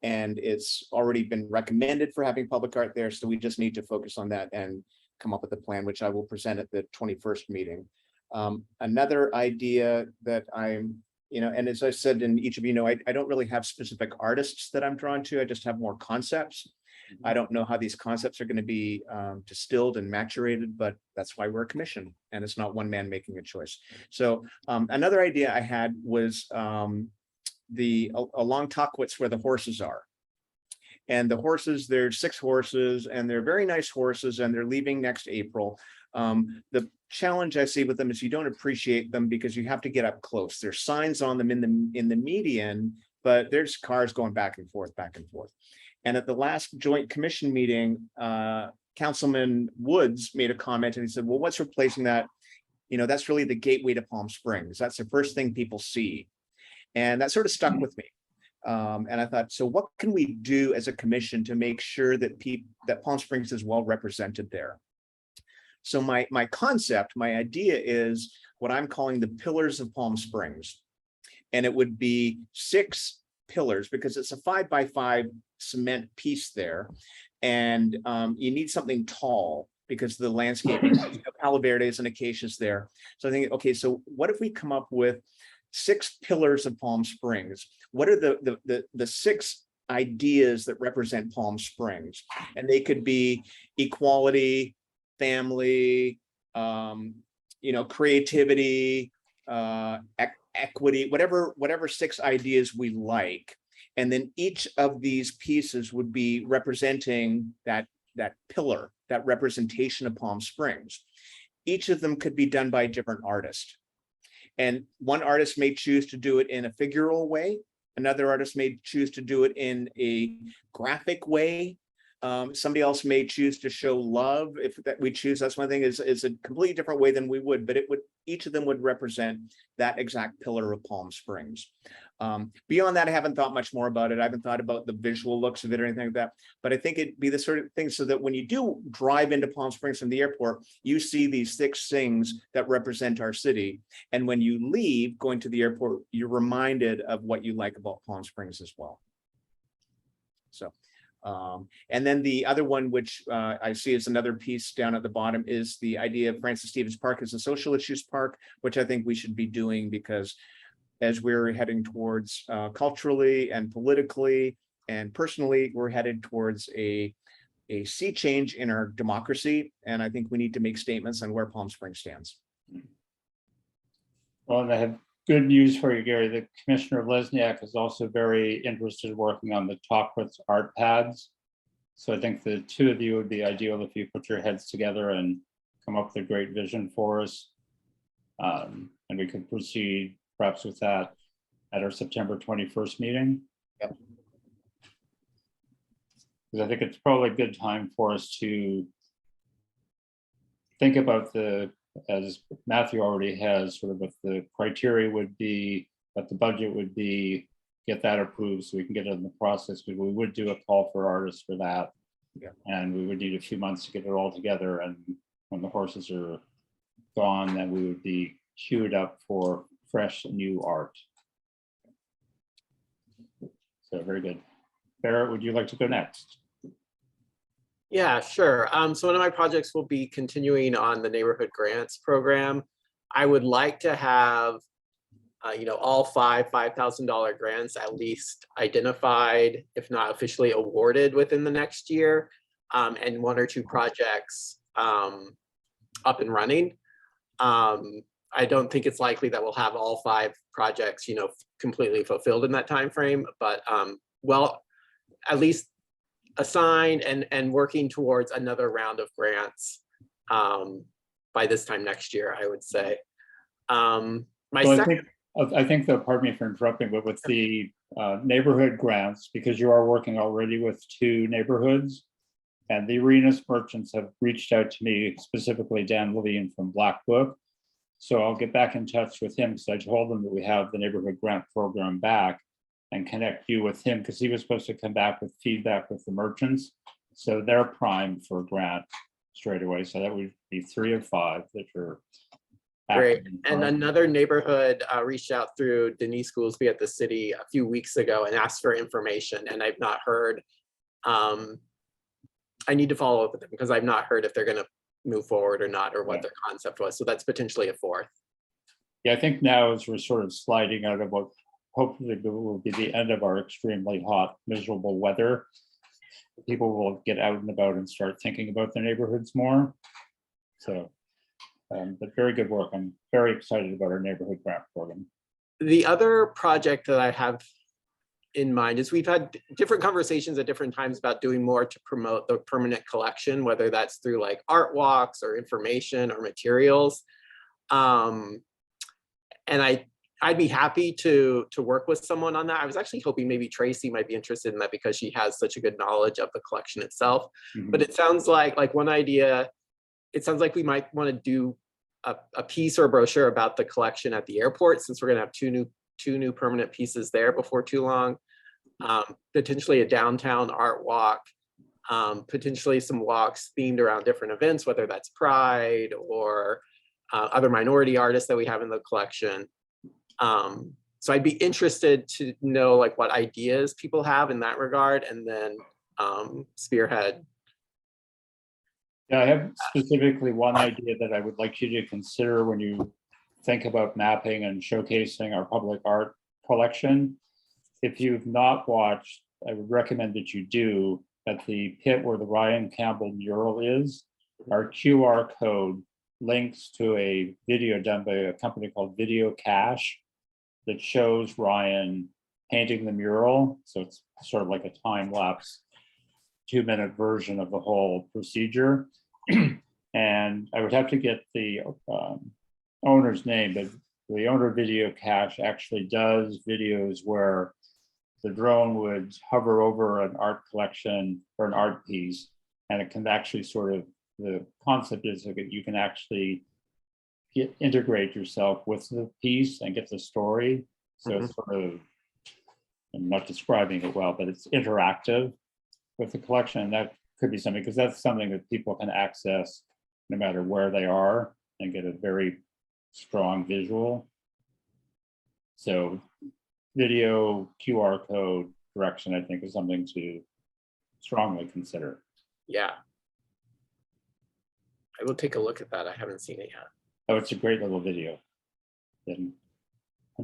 And it's already been recommended for having public art there. So we just need to focus on that and come up with a plan, which I will present at the 21st meeting. Another idea that I'm, and as I said, and each of you know, I don't really have specific artists that I'm drawn to. I just have more concepts. I don't know how these concepts are going to be distilled and maturated, but that's why we're a commission, and it's not one man making a choice. So another idea I had was along Tuckwitz where the horses are. And the horses, there's 6 horses, and they're very nice horses, and they're leaving next April. The challenge I see with them is you don't appreciate them because you have to get up close. There's signs on them in the median, but there's cars going back and forth, back and forth. And at the last joint commission meeting, Councilman Woods made a comment, and he said, well, what's replacing that? That's really the gateway to Palm Springs. That's the first thing people see. And that sort of stuck with me. And I thought, so what can we do as a commission to make sure that that Palm Springs is well represented there? So my concept, my idea is what I'm calling the pillars of Palm Springs. And it would be 6 pillars because it's a 5x5 cement piece there. And you need something tall because the landscaping, Palo Verdes and acacias there. So I think, okay, so what if we come up with 6 pillars of Palm Springs? What are the 6 ideas that represent Palm Springs? And they could be equality, family, creativity, equity, whatever 6 ideas we like. And then each of these pieces would be representing that pillar, that representation of Palm Springs. Each of them could be done by a different artist. And one artist may choose to do it in a figural way. Another artist may choose to do it in a graphic way. Somebody else may choose to show love. If that we choose, that's one thing, is a completely different way than we would, but each of them would represent that exact pillar of Palm Springs. Beyond that, I haven't thought much more about it. I haven't thought about the visual looks of it or anything like that, but I think it'd be the sort of thing so that when you do drive into Palm Springs from the airport, you see these 6 things that represent our city. And when you leave going to the airport, you're reminded of what you like about Palm Springs as well. So. And then the other one, which I see as another piece down at the bottom, is the idea of Francis Stevens Park as a social issues park, which I think we should be doing because as we're heading towards culturally and politically and personally, we're headed towards a sea change in our democracy. And I think we need to make statements on where Palm Springs stands. Well, and I have good news for you, Gary. The Commissioner Lesniak is also very interested in working on the Tuckwitz art pads. So I think the 2 of you would be ideal if you put your heads together and come up with a great vision for us. And we could proceed perhaps with that at our September 21st meeting. Yep. Because I think it's probably a good time for us to think about as Matthew already has, sort of what the criteria would be, what the budget would be, get that approved so we can get it in the process. But we would do a call for artists for that. Yeah. And we would need a few months to get it all together. And when the horses are gone, then we would be queued up for fresh new art. So very good. Barrett, would you like to go next? Yeah, sure. So one of my projects will be continuing on the neighborhood grants program. I would like to have, all 5 $5,000 grants at least identified, if not officially awarded within the next year, and 1 or 2 projects up and running. I don't think it's likely that we'll have all 5 projects, completely fulfilled in that time frame, but at least assigned and working towards another round of grants by this time next year, I would say. My Well, second, I think though, pardon me for interrupting, but with the neighborhood grants, because you are working already with 2 neighborhoods, and the Arenas merchants have reached out to me, specifically Dan Levine from Black Book. So I'll get back in touch with him, because I told them that we have the neighborhood grant program back, and connect you with him, because he was supposed to come back with feedback with the merchants. So they're primed for a grant straight away. So that would be 3 of 5 that are. great. active in And farm. another neighborhood reached out through Denise Goolsby at the city a few weeks ago and asked for information, and I've not heard. I need to follow up with them because I've not heard if they're going to move forward or not, or what Yeah. their concept was. So that's potentially a 4th. Yeah, I think now as we're sort of sliding out of what hopefully will be the end of our extremely hot, miserable weather, people will get out and about and start thinking about their neighborhoods more. So, but very good work. I'm very excited about our neighborhood grant program. The other project that I have in mind is we've had different conversations at different times about doing more to promote the permanent collection, whether that's through like art walks or information or materials. And I'd be happy to work with someone on that. I was actually hoping maybe Tracy might be interested in that because she has such a good knowledge of the collection itself. But it sounds like one idea, it sounds like we might want to do a piece or a brochure about the collection at the airport, since we're going to have two new permanent pieces there before too long. Potentially a downtown art walk, potentially some walks themed around different events, whether that's Pride or other minority artists that we have in the collection. So I'd be interested to know like what ideas people have in that regard, and then spearhead. Yeah, I have specifically one idea that I would like you to consider when you think about mapping and showcasing our public art collection. If you've not watched, I would recommend that you do, at the pit where the Ryan Campbell mural is, our QR code links to a video done by a company called Video Cache that shows Ryan painting the mural. So it's sort of like a time-lapse 2-minute version of the whole procedure. And I would have to get the owner's name, but the owner of Video Cache actually does videos where the drone would hover over an art collection or an art piece, and it can actually sort of, the concept is that you can actually integrate yourself with the piece and get the story. So it's sort of, I'm not describing it well, but it's interactive with the collection. And that could be something, because that's something that people can access no matter where they are and get a very strong visual. So video QR code direction, I think, is something to strongly consider. Yeah. I will take a look at that. I haven't seen it yet. Oh, it's a great little video. And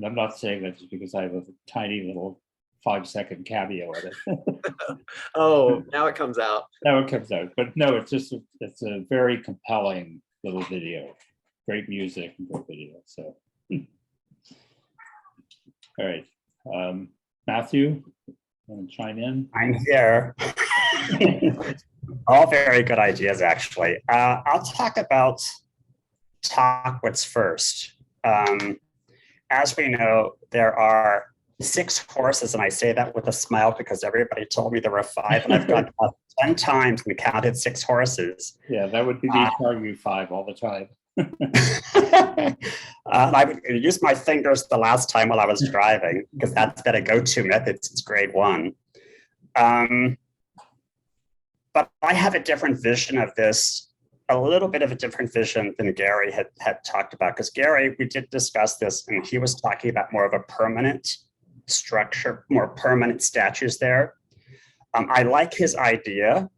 I'm not saying that just because I have a tiny little 5-second cameo in it. Oh, now it comes out. Now it comes out, but no, it's just, it's a very compelling little video. Great music and great video, so. All right, Matthew, want to chime in? I'm here. All very good ideas, actually. I'll talk about Tockwitz first. As we know, there are 6 horses, and I say that with a smile because everybody told me there were 5, and I've gone about 10 times and counted 6 horses. Yeah, that would be me telling you 5 all the time. I would use my fingers the last time while I was driving, because that's been a go-to method since grade 1. But I have a different vision of this, a little bit of a different vision than Gary had talked about, because Gary, we did discuss this, and he was talking about more of a permanent structure, more permanent statues there. I like his idea,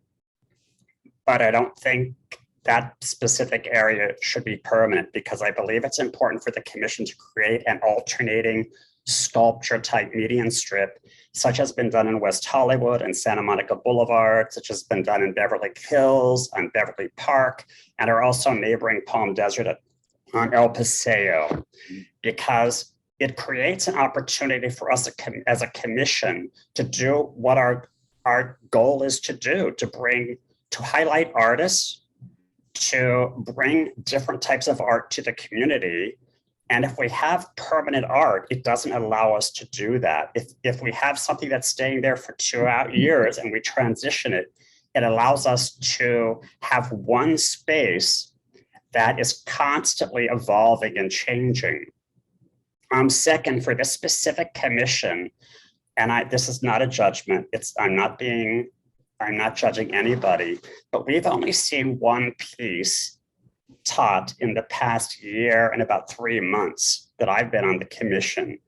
but I don't think that specific area should be permanent, because I believe it's important for the commission to create an alternating sculpture type median strip, such as been done in West Hollywood and Santa Monica Boulevard, such as been done in Beverly Hills and Beverly Park, and are also neighboring Palm Desert on El Paseo, because it creates an opportunity for us as a commission to do what our goal is to do, to highlight artists, to bring different types of art to the community, And if we have permanent art, it doesn't allow us to do that. If we have something that's staying there for 2 years and we transition it, it allows us to have one space that is constantly evolving and changing. Second, for this specific commission, and this is not a judgment, I'm not judging anybody, but we've only seen one piece taught in the past year and about 3 months that I've been on the commission.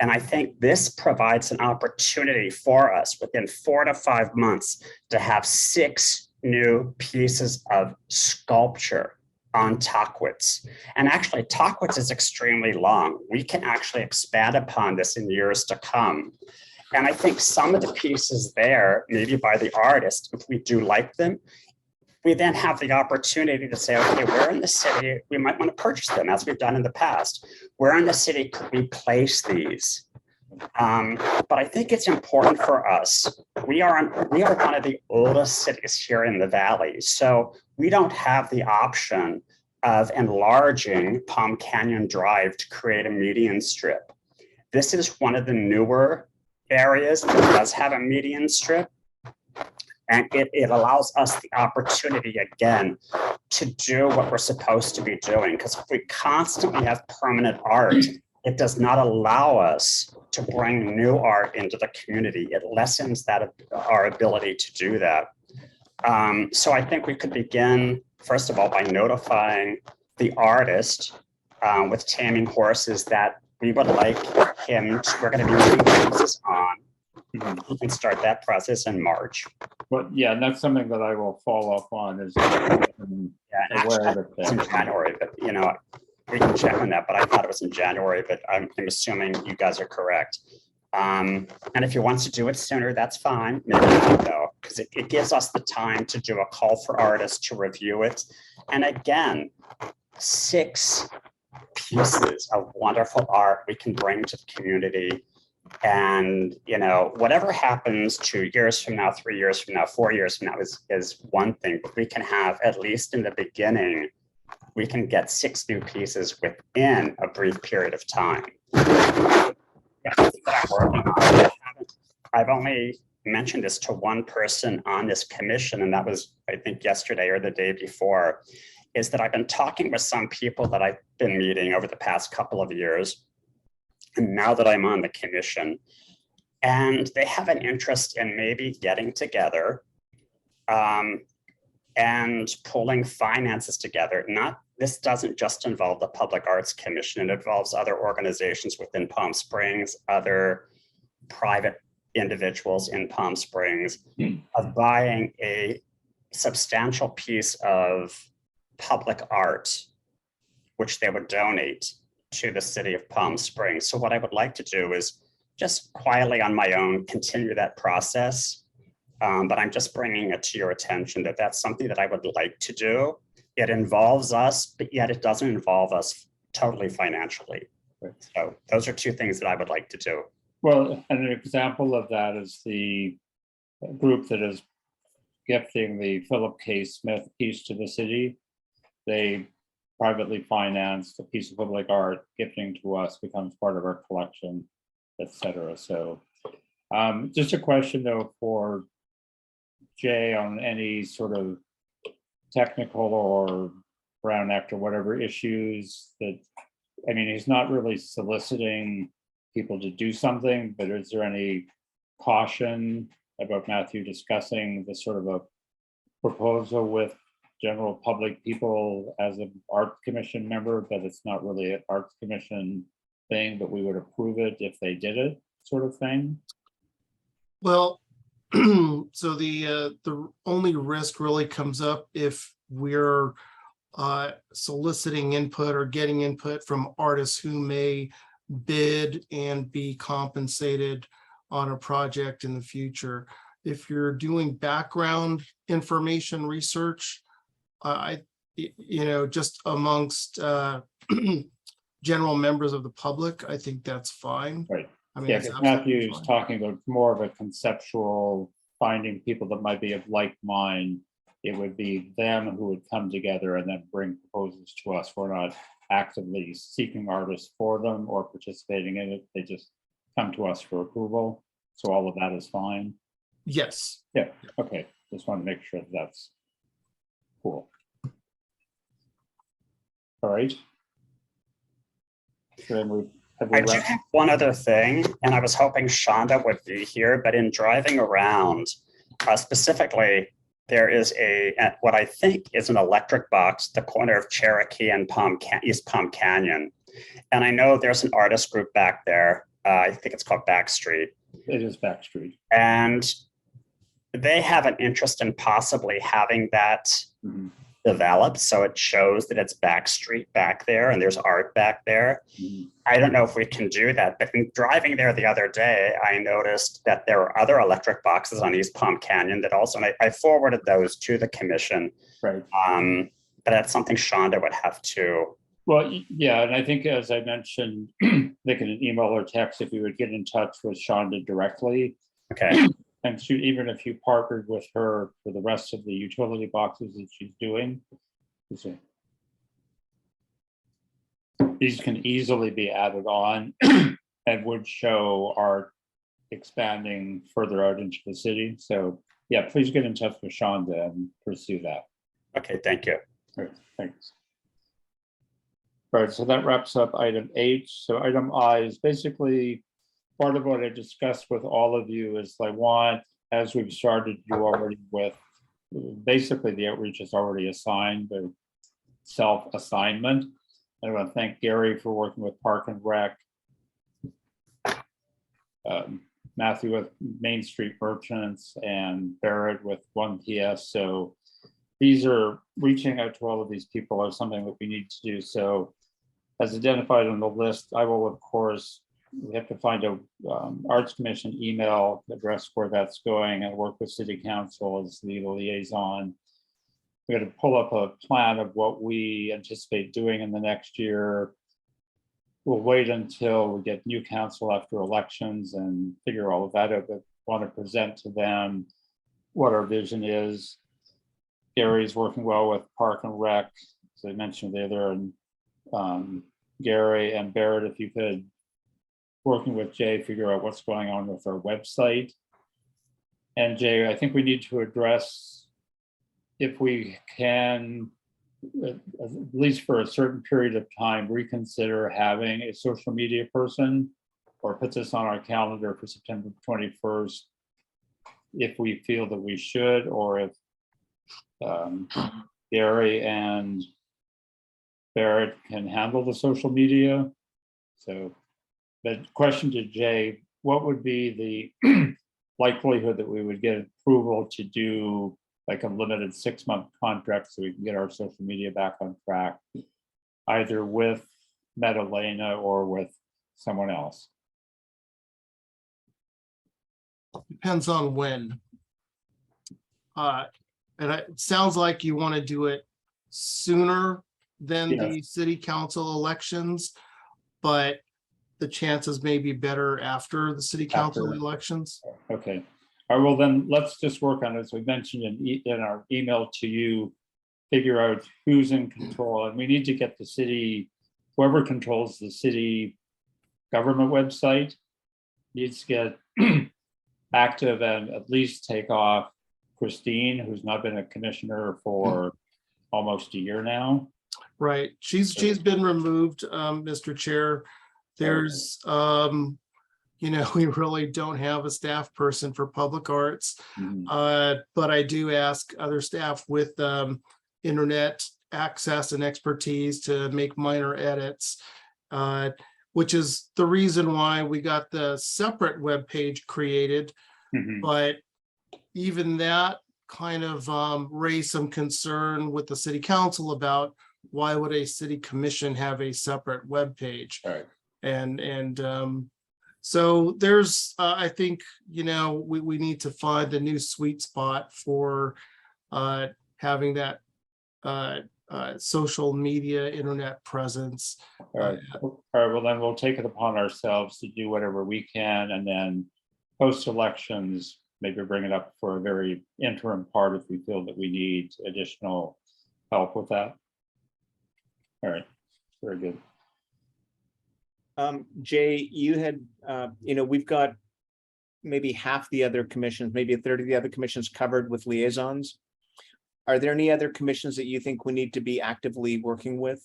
And I think this provides an opportunity for us within 4 to 5 months to have 6 new pieces of sculpture on Tockwitz. And actually, Tockwitz is extremely long. We can actually expand upon this in years to come. And I think some of the pieces there, maybe by the artist, if we do like them, we then have the opportunity to say, okay, where in the city we might want to purchase them, as we've done in the past. Where in the city could we place these? But I think it's important for us. We are one of the oldest cities here in the valley, so we don't have the option of enlarging Palm Canyon Drive to create a median strip. This is one of the newer areas that does have a median strip. And it allows us the opportunity again to do what we're supposed to be doing. Because if we constantly have permanent art, it does not allow us to bring new art into the community. It lessens our ability to do that. So I think we could begin, first of all, by notifying the artist with Taming Horses that we would like him, we're going to be doing pieces on. We can start that process in March. But yeah, and that's something that I will follow up on is Yeah, actually, it's in January, but we can check on that, but I thought it was in January, but I'm assuming you guys are correct. And if he wants to do it sooner, that's fine. Maybe not though, because it gives us the time to do a call for artists to review it. And again, 6 pieces of wonderful art we can bring to the community. And whatever happens 2 years from now, 3 years from now, 4 years from now is one thing, but we can have, at least in the beginning, we can get 6 new pieces within a brief period of time. I've only mentioned this to one person on this commission, and that was, I think, yesterday or the day before, is that I've been talking with some people that I've been meeting over the past couple of years. And now that I'm on the commission, and they have an interest in maybe getting together and pulling finances together. This doesn't just involve the Public Arts Commission, it involves other organizations within Palm Springs, other private individuals in Palm Springs, of buying a substantial piece of public art, which they would donate to the city of Palm Springs. So what I would like to do is just quietly on my own, continue that process. But I'm just bringing it to your attention that that's something that I would like to do. It involves us, but yet it doesn't involve us totally financially. So those are 2 things that I would like to do. well, and an example of that is the group that is gifting the Philip K. Smith piece to the city. They privately financed a piece of public art, gifting to us becomes part of our collection, etc. So just a question though for Jay on any sort of technical or Brown Act or whatever issues that, I mean, he's not really soliciting people to do something, but is there any caution about Matthew discussing this sort of a proposal with general public people as an Arts Commission member, but it's not really an Arts Commission thing, but we would approve it if they did it, sort of thing? Well, so the only risk really comes up if we're soliciting input or getting input from artists who may bid and be compensated on a project in the future. If you're doing background information research, just amongst general members of the public, I think that's fine. Right. I mean, Yeah, it's because absolutely Matthew's fine. talking about more of a conceptual, finding people that might be of like mind. It would be them who would come together and then bring proposals to us. We're not actively seeking artists for them or participating in it. They just come to us for approval. So all of that is fine. Yes. Yeah, okay. Just want to make sure that's cool. All right. Have we I do wrapped- have one other thing, and I was hoping Shonda would be here, but in driving around, specifically, there is what I think is an electric box at the corner of Cherokee and East Palm Canyon. And I know there's an artist group back there. I think it's called Backstreet. It is Backstreet. And they have an interest in possibly having that Mhm. developed. So it shows that it's Backstreet back there and there's art back there. Mhm. I don't know if we can do that, but in driving there the other day, I noticed that there were other electric boxes on East Palm Canyon that also, and I forwarded those to the commission. Right. But that's something Shonda would have to. Well, yeah, and I think as I mentioned, they can email or text if you would get in touch with Shonda directly. Okay. And she, even if you partnered with her for the rest of the utility boxes that she's doing, these can easily be added on and would show art expanding further out into the city. So yeah, please get in touch with Shonda and pursue that. Okay, thank you. All right, thanks. All right, so that wraps up item H. So item I is basically part of what I discussed with all of you is I want, as we've started to do already with, basically the outreach is already assigned, the self-assignment. I want to thank Gary for working with Park and Rec, Matthew with Main Street Merchants, and Barrett with 1PS. So these are reaching out to all of these people are something that we need to do. So as identified on the list, I will, of course, we have to find a Arts Commission email address where that's going and work with City Council as the liaison. We're going to pull up a plan of what we anticipate doing in the next year. We'll wait until we get new council after elections and figure all of that out, but want to present to them what our vision is. Gary's working well with Park and Rec, as I mentioned the other, and Gary and Barrett, if you could, working with Jay, figure out what's going on with our website. And Jay, I think we need to address, if we can, at least for a certain period of time, reconsider having a social media person, or put this on our calendar for September 21st, if we feel that we should, or if Gary and Barrett can handle the social media. So the question to Jay, what would be the likelihood that we would get approval to do like a limited 6-month contract so we can get our social media back on track, either with Meadowlena or with someone else? Depends on when. And it sounds like you want to do it sooner than the city council elections, but the chances may be better after the city council elections. Okay. All right, well then let's just work on it. As we mentioned in our email to you, figure out who's in control, and we need to get the city, whoever controls the city government website needs to get active and at least take off Christine, who's not been a commissioner for almost a year now. Right. She's been removed, Mr. Chair. There's, we really don't have a staff person for public arts. But I do ask other staff with internet access and expertise to make minor edits, which is the reason why we got the separate web page created. But even that kind of raised some concern with the city council about why would a city commission have a separate web page? All right. And so there's, I think, we need to find a new sweet spot for having that social media internet presence. All right. All right. Well, then we'll take it upon ourselves to do whatever we can, and then post elections, maybe bring it up for a very interim part if we feel that we need additional help with that. All right. Very good. Jay, you had, we've got maybe half the other commissions, maybe a third of the other commissions covered with liaisons. Are there any other commissions that you think we need to be actively working with?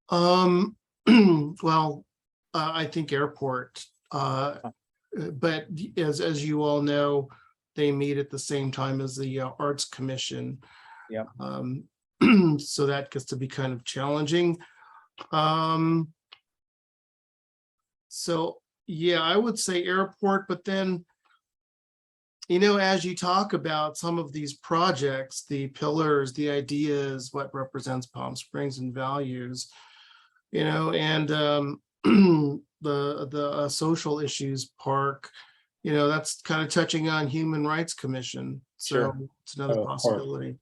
Well, I think airport, but as you all know, they meet at the same time as the Arts Commission. Yeah. So that gets to be kind of challenging. So yeah, I would say airport, but then, as you talk about some of these projects, the pillars, the ideas, what represents Palm Springs and values, and the social issues park, that's kind of touching on Human Rights Commission. So Sure. it's another Of course. possibility.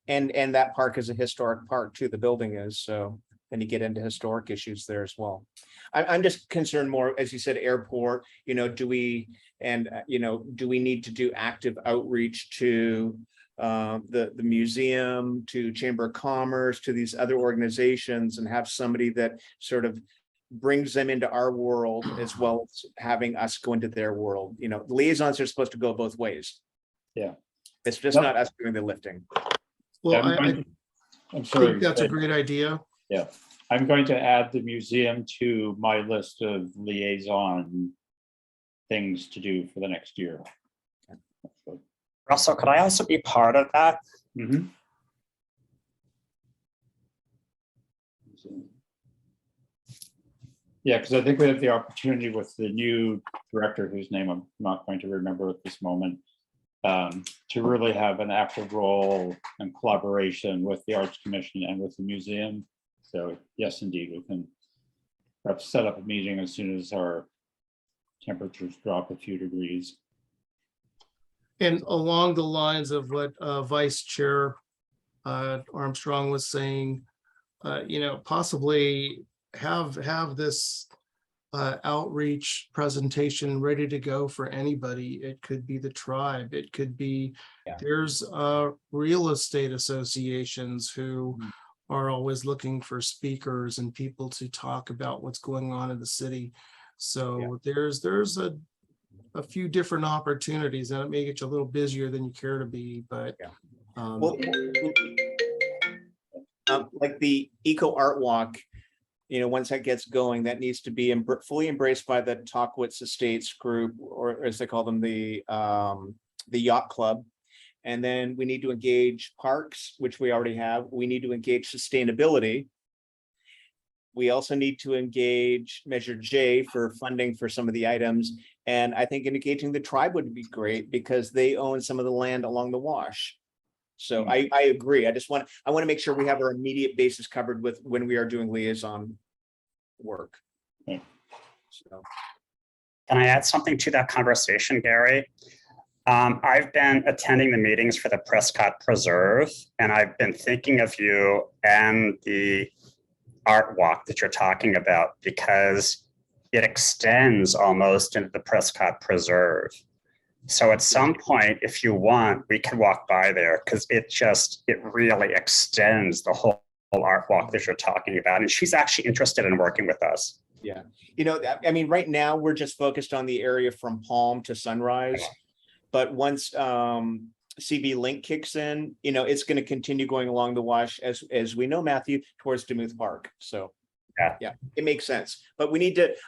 And that park is a historic park too, the building is, so then you get into historic issues there as well. I'm just concerned more, as you said, airport, do we need to do active outreach to the museum, to Chamber of Commerce, to these other organizations, and have somebody that sort of brings them into our world as well as having us go into their world. Liaisons are supposed to go both ways. Yeah. It's just Yep. not us doing the lifting. Well, I'm I going to- I'm sorry. think that's a great idea. Yeah, I'm going to add the museum to my list of liaison things to do for the next year. Russell, could I also be part of that? Mhm. Yeah, because I think we have the opportunity with the new director, whose name I'm not going to remember at this moment, to really have an active role and collaboration with the Arts Commission and with the museum. So yes, indeed, we can perhaps set up a meeting as soon as our temperatures drop a few degrees. And along the lines of what Vice Chair Armstrong was saying, possibly have this outreach presentation ready to go for anybody. It could be the tribe. It could be, Yeah. There's real estate associations who are always looking for speakers and people to talk about what's going on in the city. So there's a few different opportunities, and it may get you a little busier than you care to be, but Well, like the Eco Art Walk, once that gets going, that needs to be fully embraced by the Talkwitz Estates group, or as they call them, the Yacht Club. And then we need to engage parks, which we already have. We need to engage sustainability. We also need to engage Measure J for funding for some of the items. And I think engaging the tribe would be great because they own some of the land along the wash. So I agree. I want to make sure we have our immediate basis covered with when we are doing liaison work. Yeah. So. Can I add something to that conversation, Gary? I've been attending the meetings for the Prescott Preserve, and I've been thinking of you and the art walk that you're talking about because it extends almost into the Prescott Preserve. So at some point, if you want, we can walk by there because it really extends the whole art walk that you're talking about. And she's actually interested in working with us. Yeah. Right now we're just focused on the area from Palm to Sunrise. But once CB Link kicks in, it's going to continue going along the wash as we know, Matthew, towards Demuth Park. So yeah, it makes sense. But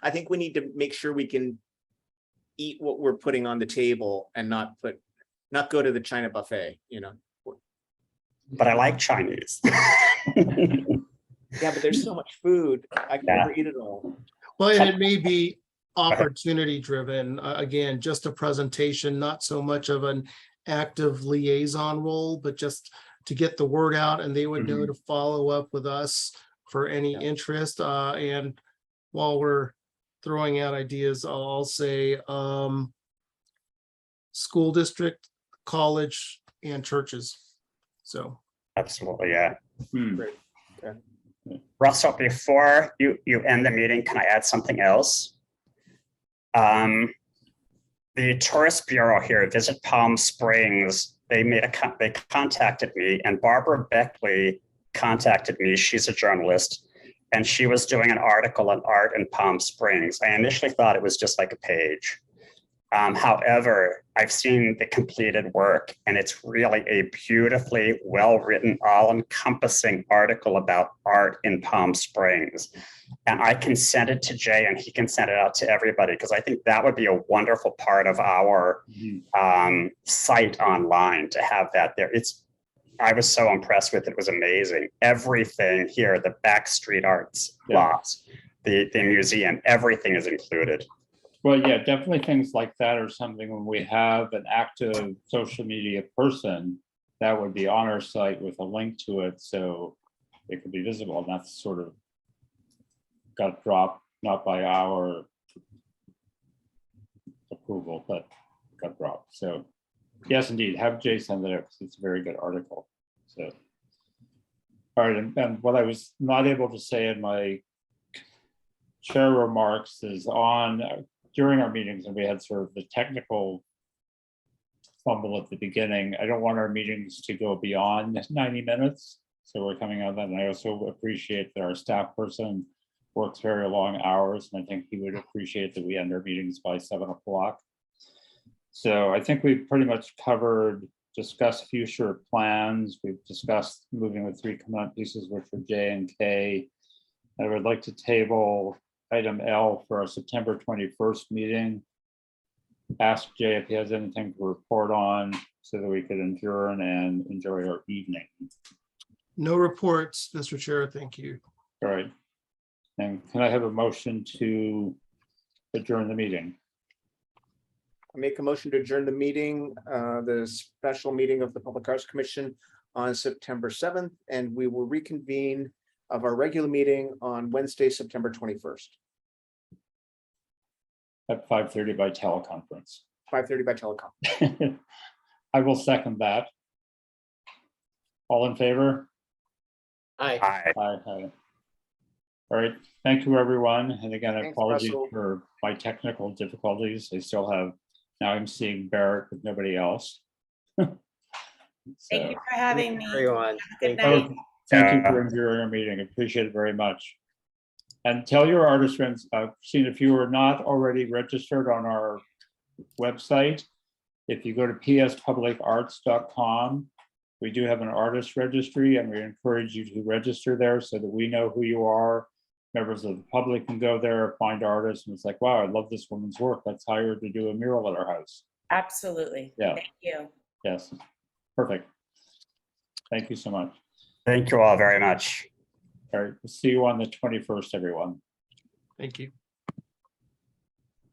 I think we need to make sure we can eat what we're putting on the table and not go to the China buffet, But I like Chinese. Yeah, but there's so much food. I can never eat it all. well, and it may be opportunity driven. Again, just a presentation, not so much of an active liaison role, but just to get the word out, and they would know to follow up with us for any interest. And while we're throwing out ideas, I'll say school district, college, and churches. So Absolutely, yeah. Great. Okay. Russell, before you end the meeting, can I add something else? The Tourist Bureau here, Visit Palm Springs, they contacted me, and Barbara Beckley contacted me. She's a journalist, and she was doing an article on art in Palm Springs. I initially thought it was just like a page. However, I've seen the completed work, and it's really a beautifully well-written, all-encompassing article about art in Palm Springs. And I can send it to Jay, and he can send it out to everybody, because I think that would be a wonderful part of our site online to have that there. I was so impressed with it. It was amazing. Everything here, the Backstreet Arts lots, the museum, everything is included. Well, yeah, definitely things like that are something when we have an active social media person that would be on our site with a link to it so it could be visible. And that's sort of got dropped, not by our approval, but got dropped. So yes, indeed, have Jay send it out because it's a very good article. So, all right, and what I was not able to say in my chair remarks is during our meetings, and we had sort of the technical fumble at the beginning. I don't want our meetings to go beyond 90 minutes. So we're coming out of that. And I also appreciate that our staff person works very long hours. And I think he would appreciate that we end our meetings by 7 o'clock. So I think we've pretty much discussed future plans. We've discussed moving with 3 component pieces, which are J and K. I would like to table item L for our September 21st meeting. Ask Jay if he has anything to report on so that we could adjourn and enjoy our evening. No reports, Mr. Chair. Thank you. All right. And can I have a motion to adjourn the meeting? I make a motion to adjourn the meeting, the special meeting of the Public Arts Commission on September 7th, and we will reconvene of our regular meeting on Wednesday, September 21st, At 5:30 by teleconference. 5:30 by telecom. I will second that. All in favor? Aye. Hi. Aye, aye. All right, thank you, everyone. And again, Thanks, apologies Russell. for my technical difficulties. I still have, now I'm seeing Barrett with nobody else. Thank you for having me. Everyone. Good Thank you. night. Thank you for enduring our meeting. Appreciate it very much. And tell your artist friends, I've seen if you are not already registered on our website, if you go to pspublicarts.com, we do have an artist registry, and we encourage you to register there so that we know who you are. Members of the public can go there, find artists, and it's like, wow, I love this woman's work. Let's hire her to do a mural at our house. Absolutely. Yeah. Thank you. Yes, perfect. Thank you so much. Thank you all very much. All right, we'll see you on the 21st, everyone. Thank you.